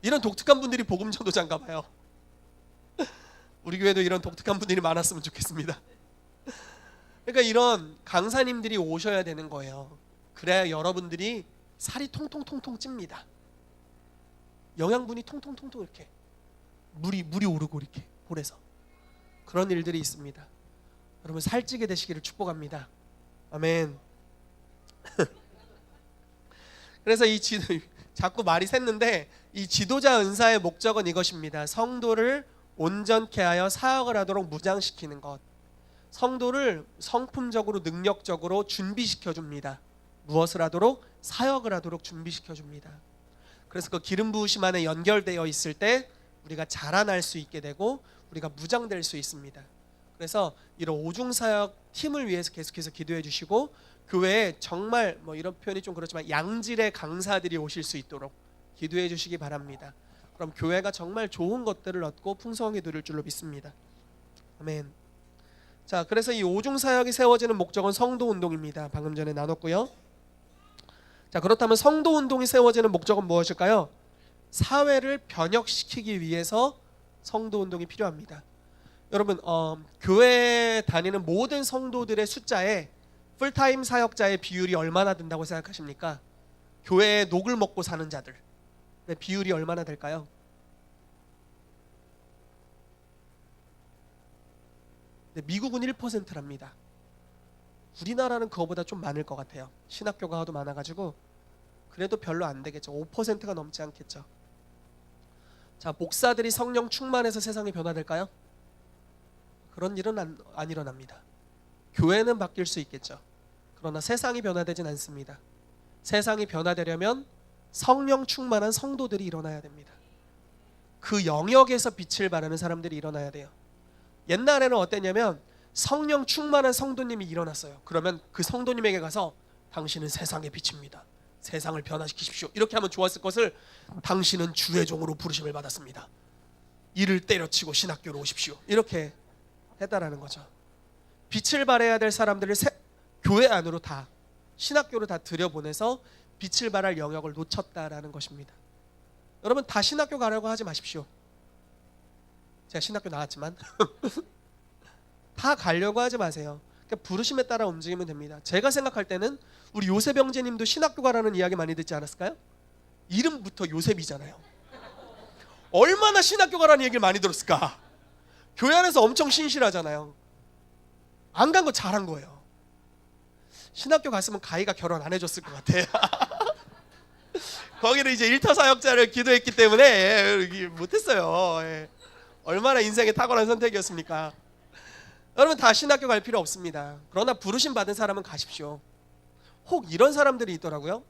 이런 독특한 분들이 복음 전도자인가 봐요. 우리 교회도 이런 독특한 분들이 많았으면 좋겠습니다. 그러니까 이런 강사님들이 오셔야 되는 거예요. 그래야 여러분들이 살이 통통통통 찝니다. 영양분이 통통통통 이렇게 물이 오르고 이렇게 볼에서 그런 일들이 있습니다. 여러분 살찌게 되시기를 축복합니다. 아멘. 그래서 자꾸 말이 샜는데, 이 지도자 은사의 목적은 이것입니다. 성도를 온전케 하여 사역을 하도록 무장시키는 것. 성도를 성품적으로 능력적으로 준비시켜 줍니다. 무엇을 하도록? 사역을 하도록 준비시켜 줍니다. 그래서 그 기름 부으심 안에 연결되어 있을 때 우리가 자라날 수 있게 되고 우리가 무장될 수 있습니다. 그래서 이런 오중사역 팀을 위해서 계속해서 기도해 주시고, 교회에 정말 이런 표현이 좀 그렇지만 양질의 강사들이 오실 수 있도록 기도해 주시기 바랍니다. 그럼 교회가 정말 좋은 것들을 얻고 풍성하게 누릴 줄로 믿습니다. 아멘. 자, 그래서 이 오중사역이 세워지는 목적은 성도운동입니다. 방금 전에 나눴고요. 자, 그렇다면 성도운동이 세워지는 목적은 무엇일까요? 사회를 변혁시키기 위해서 성도운동이 필요합니다. 여러분, 교회에 다니는 모든 성도들의 숫자에 풀타임 사역자의 비율이 얼마나 된다고 생각하십니까? 교회에 녹을 먹고 사는 자들 비율이 얼마나 될까요? 미국은 1%랍니다. 우리나라는 그거보다 좀 많을 것 같아요. 신학교가 하도 많아가지고 그래도 별로 안 되겠죠. 5%가 넘지 않겠죠. 자, 목사들이 성령 충만해서 세상이 변화될까요? 그런 일은 안 일어납니다. 교회는 바뀔 수 있겠죠. 그러나 세상이 변화되진 않습니다. 세상이 변화되려면 성령 충만한 성도들이 일어나야 됩니다. 그 영역에서 빛을 발하는 사람들이 일어나야 돼요. 옛날에는 어땠냐면 성령 충만한 성도님이 일어났어요. 그러면 그 성도님에게 가서 당신은 세상의 빛입니다. 세상을 변화시키십시오. 이렇게 하면 좋았을 것을 당신은 주의 종으로 부르심을 받았습니다. 이를 때려치고 신학교로 오십시오. 이렇게 했다라는 거죠. 빛을 발해야 될 사람들을 교회 안으로 다 신학교로 다 들여보내서 빛을 발할 영역을 놓쳤다라는 것입니다. 여러분 다 신학교 가려고 하지 마십시오. 제가 신학교 나왔지만 다 가려고 하지 마세요. 그러니까 부르심에 따라 움직이면 됩니다. 제가 생각할 때는 우리 요셉 형제님도 신학교 가라는 이야기 많이 듣지 않았을까요? 이름부터 요셉이잖아요. 얼마나 신학교 가라는 얘기를 많이 들었을까? 교회 안에서 엄청 신실하잖아요. 안 간 거 잘한 거예요. 신학교 갔으면 가희가 결혼 안 해줬을 것 같아요. 거기는 이제 일터 사역자를 기도했기 때문에 못했어요. 얼마나 인생에 탁월한 선택이었습니까? 여러분 다 신학교 갈 필요 없습니다. 그러나 부르심 받은 사람은 가십시오. 혹 이런 사람들이 있더라고요.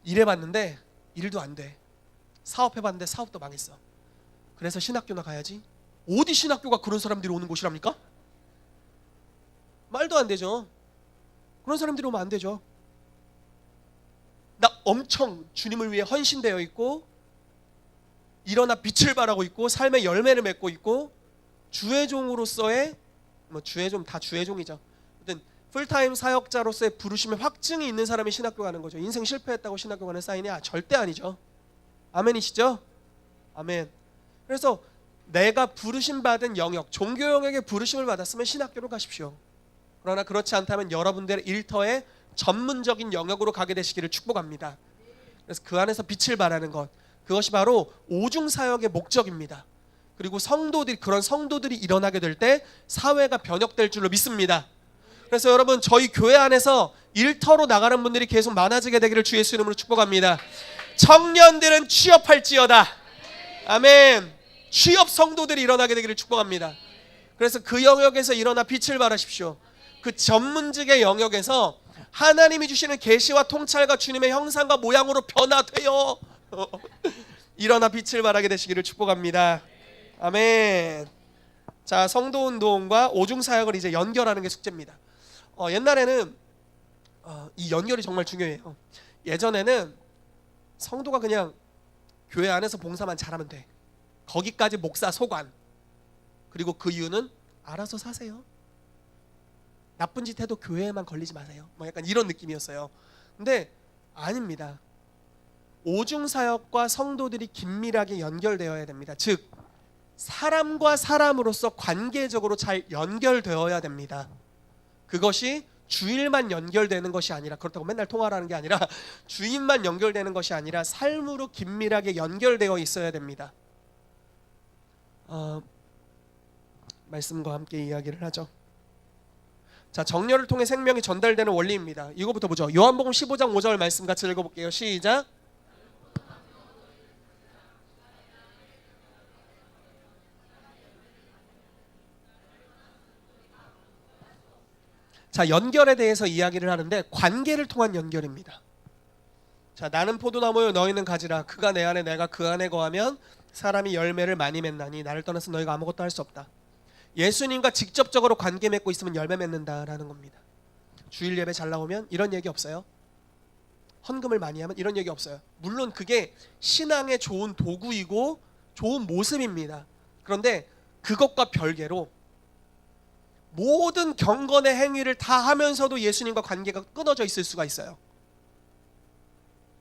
일해봤는데 일도 안 돼. 사업해봤는데 사업도 망했어. 그래서 신학교나 가야지. 어디 신학교가 그런 사람들이 오는 곳이랍니까? 말도 안 되죠. 그런 사람들이 오면 안 되죠. 나 엄청 주님을 위해 헌신되어 있고 일어나 빛을 발하고 있고 삶의 열매를 맺고 있고 주의 종으로서의 주의 종 다 주의 종이죠. 어떤 풀타임 사역자로서의 부르심의 확증이 있는 사람이 신학교 가는 거죠. 인생 실패했다고 신학교 가는 사인이 절대 아니죠. 아멘이시죠? 아멘. 그래서 내가 부르심 받은 영역, 종교 영역에 부르심을 받았으면 신학교로 가십시오. 그러나 그렇지 않다면 여러분들의 일터의 전문적인 영역으로 가게 되시기를 축복합니다. 그래서 그 안에서 빛을 발하는 것, 그것이 바로 오중사역의 목적입니다. 그리고 그런 성도들이 일어나게 될 때 사회가 변혁될 줄로 믿습니다. 그래서 여러분 저희 교회 안에서 일터로 나가는 분들이 계속 많아지게 되기를 주 예수 이름으로 축복합니다. 청년들은 취업할지어다. 아멘. 취업 성도들이 일어나게 되기를 축복합니다. 그래서 그 영역에서 일어나 빛을 발하십시오. 그 전문직의 영역에서 하나님이 주시는 계시와 통찰과 주님의 형상과 모양으로 변화되어 일어나 빛을 발하게 되시기를 축복합니다. 아멘. 자, 성도운동과 오중사역을 이제 연결하는 게 숙제입니다. 옛날에는 이 연결이 정말 중요해요. 예전에는 성도가 그냥 교회 안에서 봉사만 잘하면 돼. 거기까지 목사 소관. 그리고 그 이유는 알아서 사세요. 나쁜 짓 해도 교회에만 걸리지 마세요. 약간 이런 느낌이었어요. 근데 아닙니다. 오중사역과 성도들이 긴밀하게 연결되어야 됩니다. 즉 사람과 사람으로서 관계적으로 잘 연결되어야 됩니다. 그것이 주일만 연결되는 것이 아니라, 그렇다고 맨날 통화를 하는 게 아니라 주일만 연결되는 것이 아니라 삶으로 긴밀하게 연결되어 있어야 됩니다. 말씀과 함께 이야기를 하죠. 자, 정렬을 통해 생명이 전달되는 원리입니다. 이거부터 보죠. 요한복음 15장 5절 말씀 같이 읽어볼게요. 시작. 자, 연결에 대해서 이야기를 하는데 관계를 통한 연결입니다. 자, 나는 포도나무요 너희는 가지라. 그가 내 안에 내가 그 안에 거하면 사람이 열매를 많이 맺나니 나를 떠나서 너희가 아무것도 할 수 없다. 예수님과 직접적으로 관계 맺고 있으면 열매 맺는다라는 겁니다. 주일 예배 잘 나오면 이런 얘기 없어요. 헌금을 많이 하면 이런 얘기 없어요. 물론 그게 신앙의 좋은 도구이고 좋은 모습입니다. 그런데 그것과 별개로 모든 경건의 행위를 다 하면서도 예수님과 관계가 끊어져 있을 수가 있어요.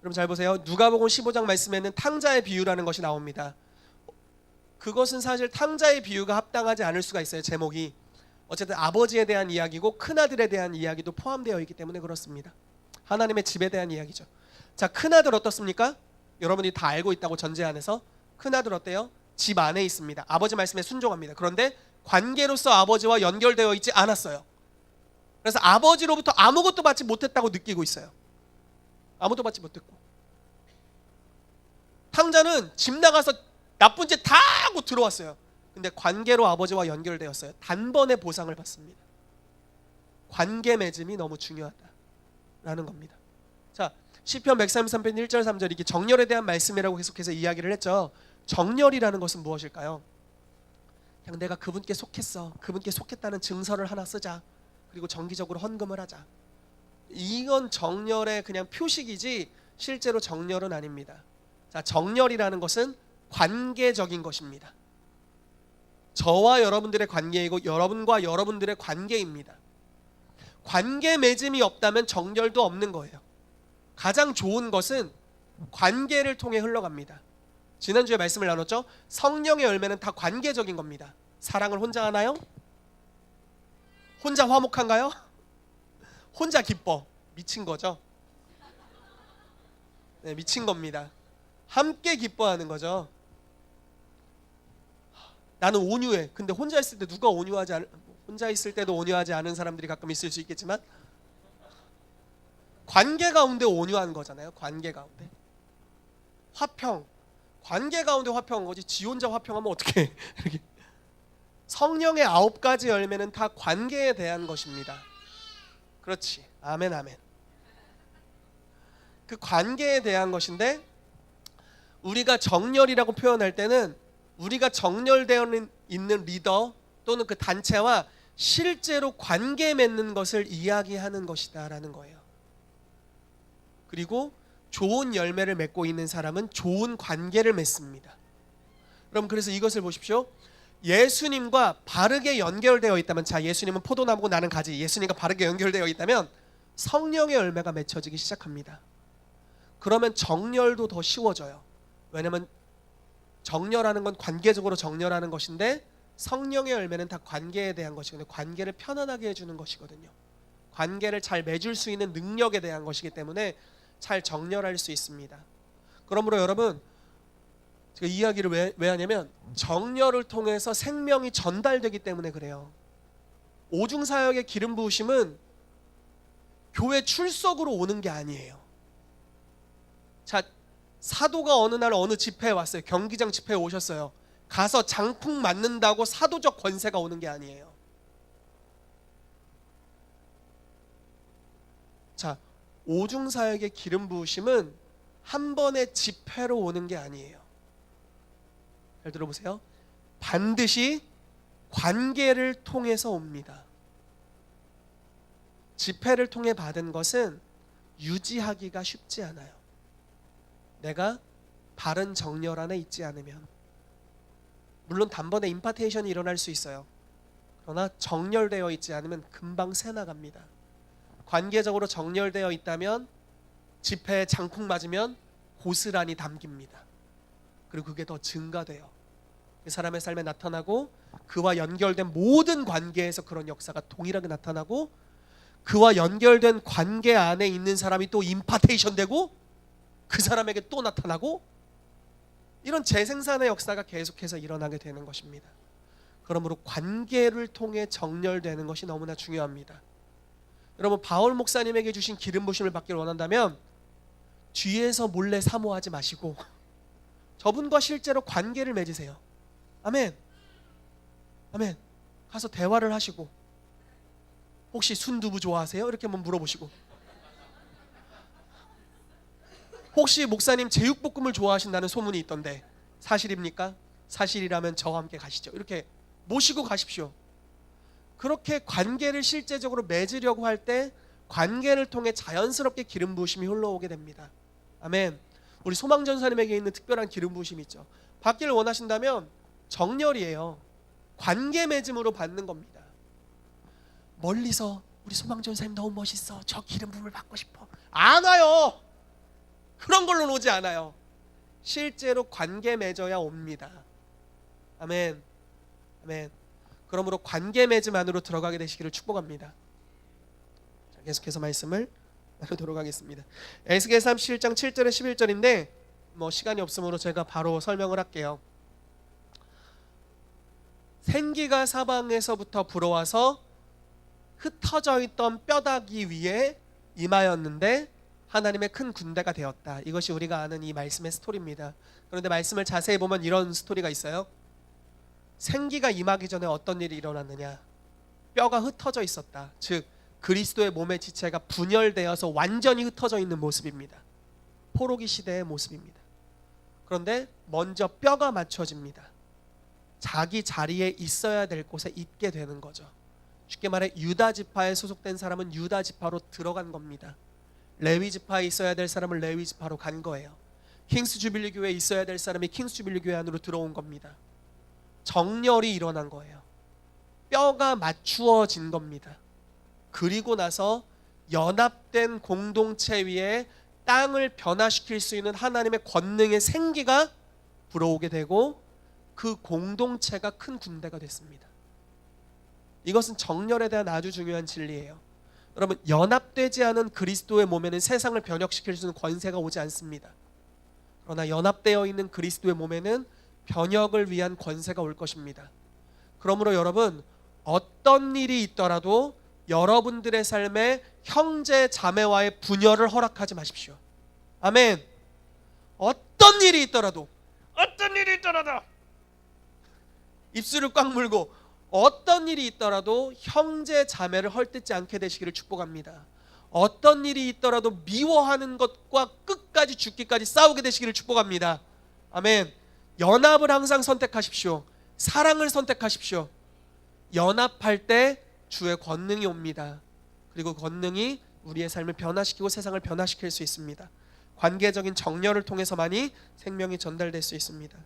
여러분 잘 보세요. 누가복음 15장 말씀에는 탕자의 비유라는 것이 나옵니다. 그것은 사실 탕자의 비유가 합당하지 않을 수가 있어요. 제목이 어쨌든 아버지에 대한 이야기고 큰아들에 대한 이야기도 포함되어 있기 때문에 그렇습니다. 하나님의 집에 대한 이야기죠. 자, 큰아들 어떻습니까? 여러분이 다 알고 있다고 전제 안에서 큰아들 어때요? 집 안에 있습니다. 아버지 말씀에 순종합니다. 그런데 관계로서 아버지와 연결되어 있지 않았어요. 그래서 아버지로부터 아무것도 받지 못했다고 느끼고 있어요. 아무것도 받지 못했고, 탕자는 집 나가서 나쁜 짓 다 하고 들어왔어요. 근데 관계로 아버지와 연결되었어요. 단번에 보상을 받습니다. 관계 맺음이 너무 중요하다라는 겁니다. 자, 시편 133편 1절 3절 이게 정렬에 대한 말씀이라고 계속해서 이야기를 했죠. 정렬이라는 것은 무엇일까요? 그냥 내가 그분께 속했어, 그분께 속했다는 증서를 하나 쓰자. 그리고 정기적으로 헌금을 하자. 이건 정렬의 그냥 표식이지 실제로 정렬은 아닙니다. 자, 정렬이라는 것은 관계적인 것입니다. 저와 여러분들의 관계이고 여러분과 여러분들의 관계입니다. 관계 맺음이 없다면 정열도 없는 거예요. 가장 좋은 것은 관계를 통해 흘러갑니다. 지난주에 말씀을 나눴죠. 성령의 열매는 다 관계적인 겁니다. 사랑을 혼자 하나요? 혼자 화목한가요? 혼자 기뻐. 미친 거죠. 네, 미친 겁니다. 함께 기뻐하는 거죠. 나는 온유해. 근데 혼자 있을 때 누가 혼자 있을 때도 온유하지 않은 사람들이 가끔 있을 수 있겠지만 관계 가운데 온유한 거잖아요. 관계 가운데 화평. 관계 가운데 화평한 거지. 지 혼자 화평하면 어떡해. 이렇게. 성령의 9가지 열매는 다 관계에 대한 것입니다. 그렇지. 아멘 아멘. 그 관계에 대한 것인데 우리가 정열이라고 표현할 때는 우리가 정열되어 있는 리더 또는 그 단체와 실제로 관계 맺는 것을 이야기하는 것이다 라는 거예요. 그리고 좋은 열매를 맺고 있는 사람은 좋은 관계를 맺습니다. 그럼 그래서 이것을 보십시오. 예수님과 바르게 연결되어 있다면, 자, 예수님은 포도나무고 나는 가지, 예수님과 바르게 연결되어 있다면 성령의 열매가 맺혀지기 시작합니다. 그러면 정열도 더 쉬워져요. 왜냐하면 정열하는 건 관계적으로 정열하는 것인데 성령의 열매는 다 관계에 대한 것이거든요. 관계를 편안하게 해주는 것이거든요. 관계를 잘 맺을 수 있는 능력에 대한 것이기 때문에 잘 정렬할 수 있습니다. 그러므로 여러분, 제가 이 이야기를 왜 하냐면 정렬을 통해서 생명이 전달되기 때문에 그래요. 오중사역의 기름 부으심은 교회 출석으로 오는 게 아니에요. 자, 사도가 어느 날 어느 집회에 왔어요. 경기장 집회에 오셨어요. 가서 장풍 맞는다고 사도적 권세가 오는 게 아니에요. 자, 오중사역의 기름 부으심은 한 번의 집회로 오는 게 아니에요. 잘 들어보세요. 반드시 관계를 통해서 옵니다. 집회를 통해 받은 것은 유지하기가 쉽지 않아요. 내가 바른 정열 안에 있지 않으면. 물론 단번에 임파테이션이 일어날 수 있어요. 그러나 정렬되어 있지 않으면 금방 새 나갑니다. 관계적으로 정렬되어 있다면 집회에 장풍 맞으면 고스란히 담깁니다. 그리고 그게 더 증가돼요. 그 사람의 삶에 나타나고 그와 연결된 모든 관계에서 그런 역사가 동일하게 나타나고 그와 연결된 관계 안에 있는 사람이 또 임파테이션 되고 그 사람에게 또 나타나고 이런 재생산의 역사가 계속해서 일어나게 되는 것입니다. 그러므로 관계를 통해 정렬되는 것이 너무나 중요합니다. 여러분, 바울 목사님에게 주신 기름 부심을 받기를 원한다면 뒤에서 몰래 사모하지 마시고 저분과 실제로 관계를 맺으세요. 아멘. 아멘. 가서 대화를 하시고 혹시 순두부 좋아하세요? 이렇게 한번 물어보시고 혹시 목사님 제육볶음을 좋아하신다는 소문이 있던데 사실입니까? 사실이라면 저와 함께 가시죠. 이렇게 모시고 가십시오. 그렇게 관계를 실제적으로 맺으려고 할 때 관계를 통해 자연스럽게 기름 부으심이 흘러오게 됩니다. 아멘. 우리 소망전사님에게 있는 특별한 기름 부으심이 있죠. 받기를 원하신다면 정열이에요. 관계 맺음으로 받는 겁니다. 멀리서 우리 소망전사님 너무 멋있어, 저 기름 부음을 받고 싶어, 안 와요. 그런 걸로 오지 않아요. 실제로 관계 맺어야 옵니다. 아멘. 아멘. 그러므로 관계 맺음 안으로 들어가게 되시기를 축복합니다. 자, 계속해서 말씀을 나누도록 하겠습니다. 에스겔 37장 7절에 11절인데 시간이 없으므로 제가 바로 설명을 할게요. 생기가 사방에서부터 불어와서 흩어져 있던 뼈다귀 위에 임하였는데 하나님의 큰 군대가 되었다. 이것이 우리가 아는 이 말씀의 스토리입니다. 그런데 말씀을 자세히 보면 이런 스토리가 있어요. 생기가 임하기 전에 어떤 일이 일어났느냐. 뼈가 흩어져 있었다. 즉 그리스도의 몸의 지체가 분열되어서 완전히 흩어져 있는 모습입니다. 포로기 시대의 모습입니다. 그런데 먼저 뼈가 맞춰집니다. 자기 자리에 있어야 될 곳에 있게 되는 거죠. 쉽게 말해 유다 지파에 소속된 사람은 유다 지파로 들어간 겁니다. 레위 지파에 있어야 될 사람은 레위 지파로 간 거예요. 킹스 주빌리 교회에 있어야 될 사람이 킹스 주빌리 교회 안으로 들어온 겁니다. 정렬이 일어난 거예요. 뼈가 맞추어진 겁니다. 그리고 나서 연합된 공동체 위에 땅을 변화시킬 수 있는 하나님의 권능의 생기가 불어오게 되고 그 공동체가 큰 군대가 됐습니다. 이것은 정렬에 대한 아주 중요한 진리예요. 여러분, 연합되지 않은 그리스도의 몸에는 세상을 변혁시킬 수 있는 권세가 오지 않습니다. 그러나 연합되어 있는 그리스도의 몸에는 변혁을 위한 권세가 올 것입니다. 그러므로 여러분, 어떤 일이 있더라도 여러분들의 삶에 형제 자매와의 분열을 허락하지 마십시오. 아멘. 어떤 일이 있더라도 입술을 꽉 물고 어떤 일이 있더라도 형제 자매를 헐뜯지 않게 되시기를 축복합니다. 어떤 일이 있더라도 미워하는 것과 끝까지 죽기까지 싸우게 되시기를 축복합니다. 아멘. 연합을 항상 선택하십시오. 사랑을 선택하십시오. 연합할 때 주의 권능이 옵니다. 그리고 권능이 우리의 삶을 변화시키고 세상을 변화시킬 수 있습니다. 관계적인 정렬을 통해서만이 생명이 전달될 수 있습니다.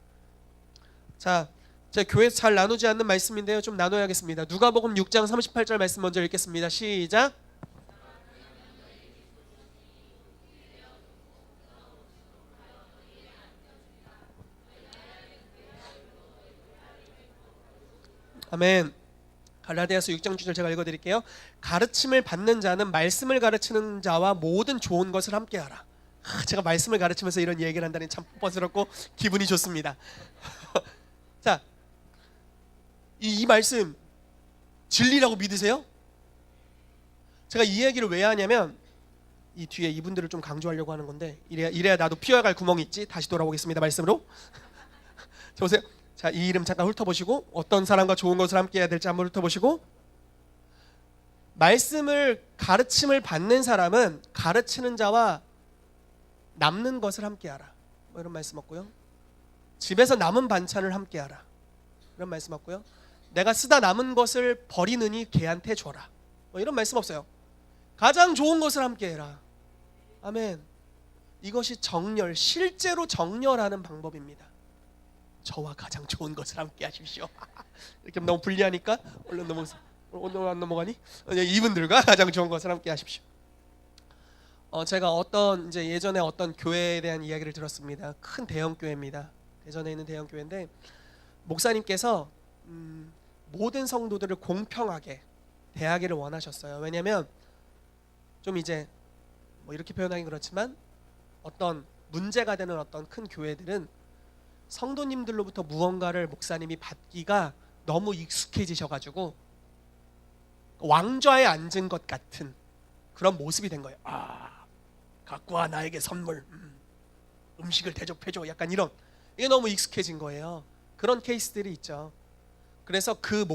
자, 제 교회에서 잘 나누지 않는 말씀인데요, 좀 나눠야겠습니다. 누가복음 6장 38절 말씀 먼저 읽겠습니다. 시작. 아멘. 갈라디아서 6장 9절 제가 읽어드릴게요. 가르침을 받는 자는 말씀을 가르치는 자와 모든 좋은 것을 함께하라. 제가 말씀을 가르치면서 이런 얘기를 한다니 참 뻔스럽고 기분이 좋습니다. 자, 이 말씀 진리라고 믿으세요? 제가 이 얘기를 왜 하냐면 이 뒤에 이분들을 좀 강조하려고 하는 건데 이래야 나도 피어갈 구멍이 있지. 다시 돌아오겠습니다. 말씀으로. 자, 보세요. 자, 이 이름 잠깐 훑어보시고 어떤 사람과 좋은 것을 함께 해야 될지 한번 훑어보시고, 가르침을 받는 사람은 가르치는 자와 남는 것을 함께하라, 뭐 이런 말씀 없고요. 집에서 남은 반찬을 함께하라, 이런 말씀 없고요. 내가 쓰다 남은 것을 버리느니 걔한테 줘라, 뭐 이런 말씀 없어요. 가장 좋은 것을 함께해라. 아멘. 이것이 정렬, 실제로 정렬하는 방법입니다. 저와 가장 좋은 것을 함께 하십시오. 이렇게 너무 불리하니까 오늘 안 넘어가니? 이분들과 가장 좋은 것을 함께 하십시오. 제가 예전에 어떤 교회에 대한 이야기를 들었습니다. 큰 대형 교회입니다. 대전에 있는 대형 교회인데 목사님께서 모든 성도들을 공평하게 대하기를 원하셨어요. 왜냐하면 좀 이제 뭐 이렇게 표현하기 그렇지만 어떤 문제가 되는 어떤 큰 교회들은 성도님들로부터 무언가를 목사님이 받기가 너무 익숙해지셔가지고 왕좌에 앉은 것 같은 그런 모습이 된 거예요. 갖고 와 나에게 선물, 음식을 대접해줘, 약간 이런, 이게 너무 익숙해진 거예요. 그런 케이스들이 있죠. 그래서 그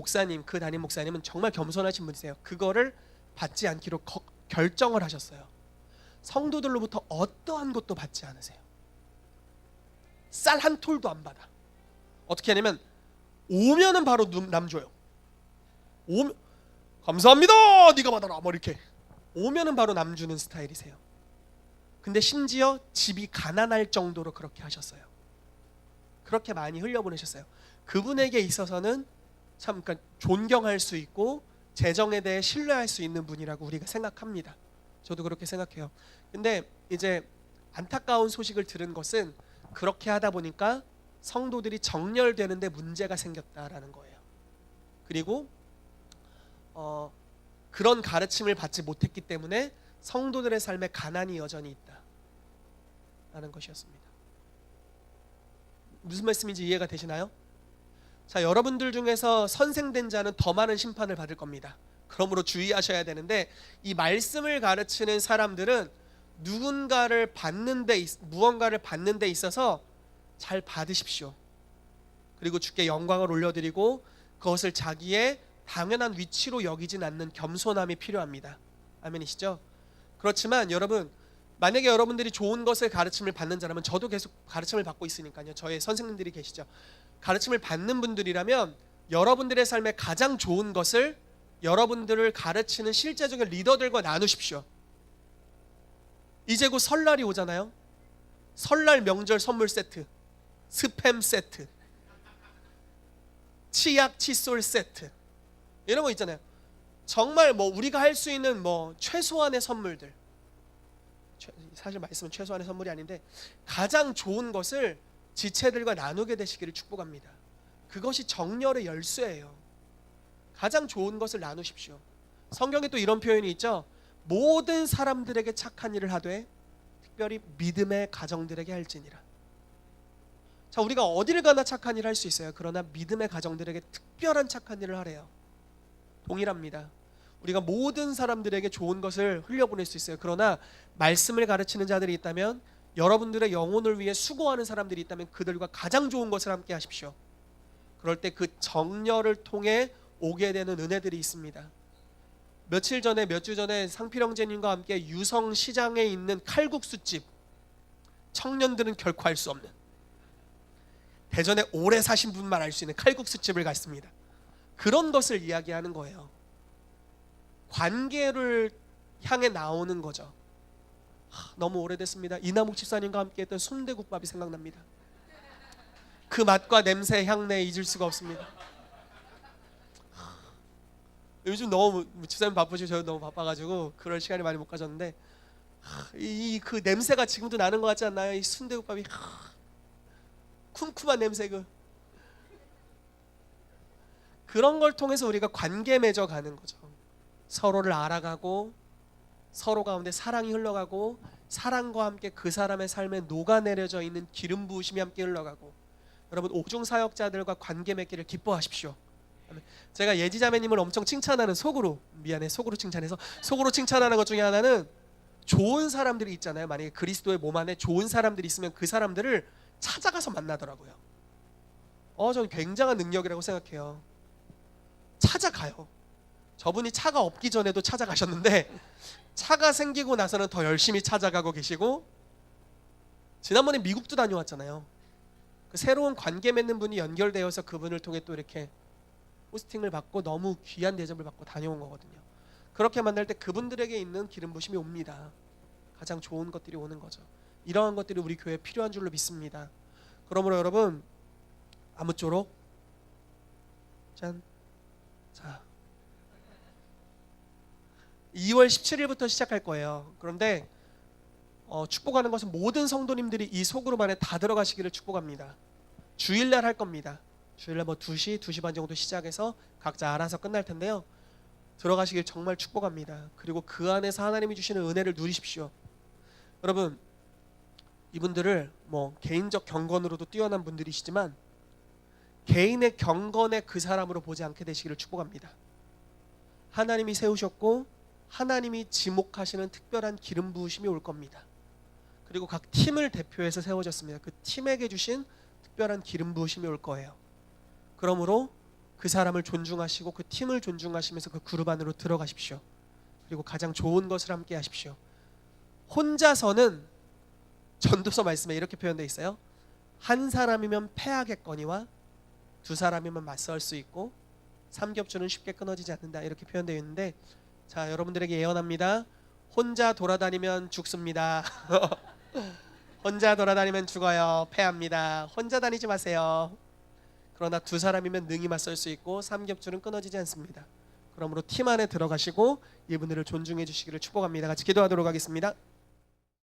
담임 목사님은 정말 겸손하신 분이세요. 그거를 받지 않기로 결정을 하셨어요. 성도들로부터 어떠한 것도 받지 않으세요. 쌀 한 톨도 안 받아. 어떻게 하냐면 오면은 바로 남 줘요. 감사합니다, 네가 받아라, 뭐 이렇게 오면은 바로 남 주는 스타일이세요. 근데 심지어 집이 가난할 정도로 그렇게 하셨어요. 그렇게 많이 흘려보내셨어요. 그분에게 있어서는 참 존경할 수 있고 재정에 대해 신뢰할 수 있는 분이라고 우리가 생각합니다. 저도 그렇게 생각해요. 근데 이제 안타까운 소식을 들은 것은 그렇게 하다 보니까 성도들이 정렬되는데 문제가 생겼다라는 거예요. 그리고 그런 가르침을 받지 못했기 때문에 성도들의 삶에 가난이 여전히 있다라는 것이었습니다. 무슨 말씀인지 이해가 되시나요? 자, 여러분들 중에서 선생된 자는 더 많은 심판을 받을 겁니다. 그러므로 주의하셔야 되는데, 이 말씀을 가르치는 사람들은 무언가를 받는 데 있어서 잘 받으십시오. 그리고 주께 영광을 올려드리고 그것을 자기의 당연한 위치로 여기진 않는 겸손함이 필요합니다. 아멘이시죠? 그렇지만 여러분, 만약에 여러분들이 좋은 것을 가르침을 받는 자라면, 저도 계속 가르침을 받고 있으니까요. 저의 선생님들이 계시죠. 가르침을 받는 분들이라면 여러분들의 삶에 가장 좋은 것을 여러분들을 가르치는 실제적인 리더들과 나누십시오. 이제 곧 설날이 오잖아요. 설날 명절 선물 세트, 스팸 세트, 치약 칫솔 세트, 이런 거 있잖아요. 정말 뭐 우리가 할 수 있는 뭐 최소한의 선물들, 사실 말씀은 최소한의 선물이 아닌데 가장 좋은 것을 지체들과 나누게 되시기를 축복합니다. 그것이 정렬의 열쇠예요. 가장 좋은 것을 나누십시오. 성경에 또 이런 표현이 있죠. 모든 사람들에게 착한 일을 하되 특별히 믿음의 가정들에게 할지니라. 자, 우리가 어디를 가나 착한 일을 할 수 있어요. 그러나 믿음의 가정들에게 특별한 착한 일을 하래요. 동일합니다. 우리가 모든 사람들에게 좋은 것을 흘려보낼 수 있어요. 그러나 말씀을 가르치는 자들이 있다면, 여러분들의 영혼을 위해 수고하는 사람들이 있다면 그들과 가장 좋은 것을 함께 하십시오. 그럴 때 그 정렬을 통해 오게 되는 은혜들이 있습니다. 몇 주 전에 상필형제님과 함께 유성시장에 있는 칼국수집, 청년들은 결코 알 수 없는, 대전에 오래 사신 분만 알 수 있는 칼국수집을 갔습니다. 그런 것을 이야기하는 거예요. 관계를 향해 나오는 거죠. 너무 오래됐습니다. 이남욱 집사님과 함께 했던 순대국밥이 생각납니다. 그 맛과 냄새, 향내 잊을 수가 없습니다. 요즘 너무 집사님 바쁘시고 저도 너무 바빠가지고 그럴 시간이 많이 못 가졌는데, 그 냄새가 지금도 나는 것 같지 않나요? 이 순대국밥이 쿰쿰한 냄새, 그런 걸 통해서 우리가 관계 맺어가는 거죠. 서로를 알아가고 서로 가운데 사랑이 흘러가고 사랑과 함께 그 사람의 삶에 녹아내려져 있는 기름 부으심이 함께 흘러가고, 여러분 오중 사역자들과 관계 맺기를 기뻐하십시오. 제가 예지자매님을 엄청 칭찬하는, 속으로 칭찬하는 것 중에 하나는, 좋은 사람들이 있잖아요. 만약에 그리스도의 몸 안에 좋은 사람들이 있으면 그 사람들을 찾아가서 만나더라고요. 저는 굉장한 능력이라고 생각해요. 찾아가요. 저분이 차가 없기 전에도 찾아가셨는데 차가 생기고 나서는 더 열심히 찾아가고 계시고, 지난번에 미국도 다녀왔잖아요. 그 새로운 관계 맺는 분이 연결되어서 그분을 통해 또 이렇게 호스팅을 받고 너무 귀한 대접을 받고 다녀온 거거든요. 그렇게 만날 때 그분들에게 있는 기름 부심이 옵니다. 가장 좋은 것들이 오는 거죠. 이러한 것들이 우리 교회에 필요한 줄로 믿습니다. 그러므로 여러분, 아무쪼록 짠. 자, 2월 17일부터 시작할 거예요. 그런데 축복하는 것은 모든 성도님들이 이 소그룹 안에 다 들어가시기를 축복합니다. 주일날 할 겁니다. 주일날 뭐 2시 반 정도 시작해서 각자 알아서 끝날 텐데요. 들어가시길 정말 축복합니다. 그리고 그 안에서 하나님이 주시는 은혜를 누리십시오. 여러분, 이분들을 뭐 개인적 경건으로도 뛰어난 분들이시지만 개인의 경건에 그 사람으로 보지 않게 되시기를 축복합니다. 하나님이 세우셨고 하나님이 지목하시는 특별한 기름 부으심이 올 겁니다. 그리고 각 팀을 대표해서 세워졌습니다. 그 팀에게 주신 특별한 기름 부으심이 올 거예요. 그러므로 그 사람을 존중하시고 그 팀을 존중하시면서 그 그룹 안으로 들어가십시오. 그리고 가장 좋은 것을 함께 하십시오. 혼자서는, 전도서 말씀에 이렇게 표현되어 있어요. 한 사람이면 패하겠거니와 두 사람이면 맞설 수 있고 삼겹줄은 쉽게 끊어지지 않는다, 이렇게 표현되어 있는데, 자, 여러분들에게 예언합니다. 혼자 돌아다니면 죽습니다. 혼자 돌아다니면 죽어요. 패합니다. 혼자 다니지 마세요. 그러나 두 사람이면 능히 맞설 수 있고 삼겹줄은 끊어지지 않습니다. 그러므로 팀 안에 들어가시고 이분들을 존중해 주시기를 축복합니다. 같이 기도하도록 하겠습니다.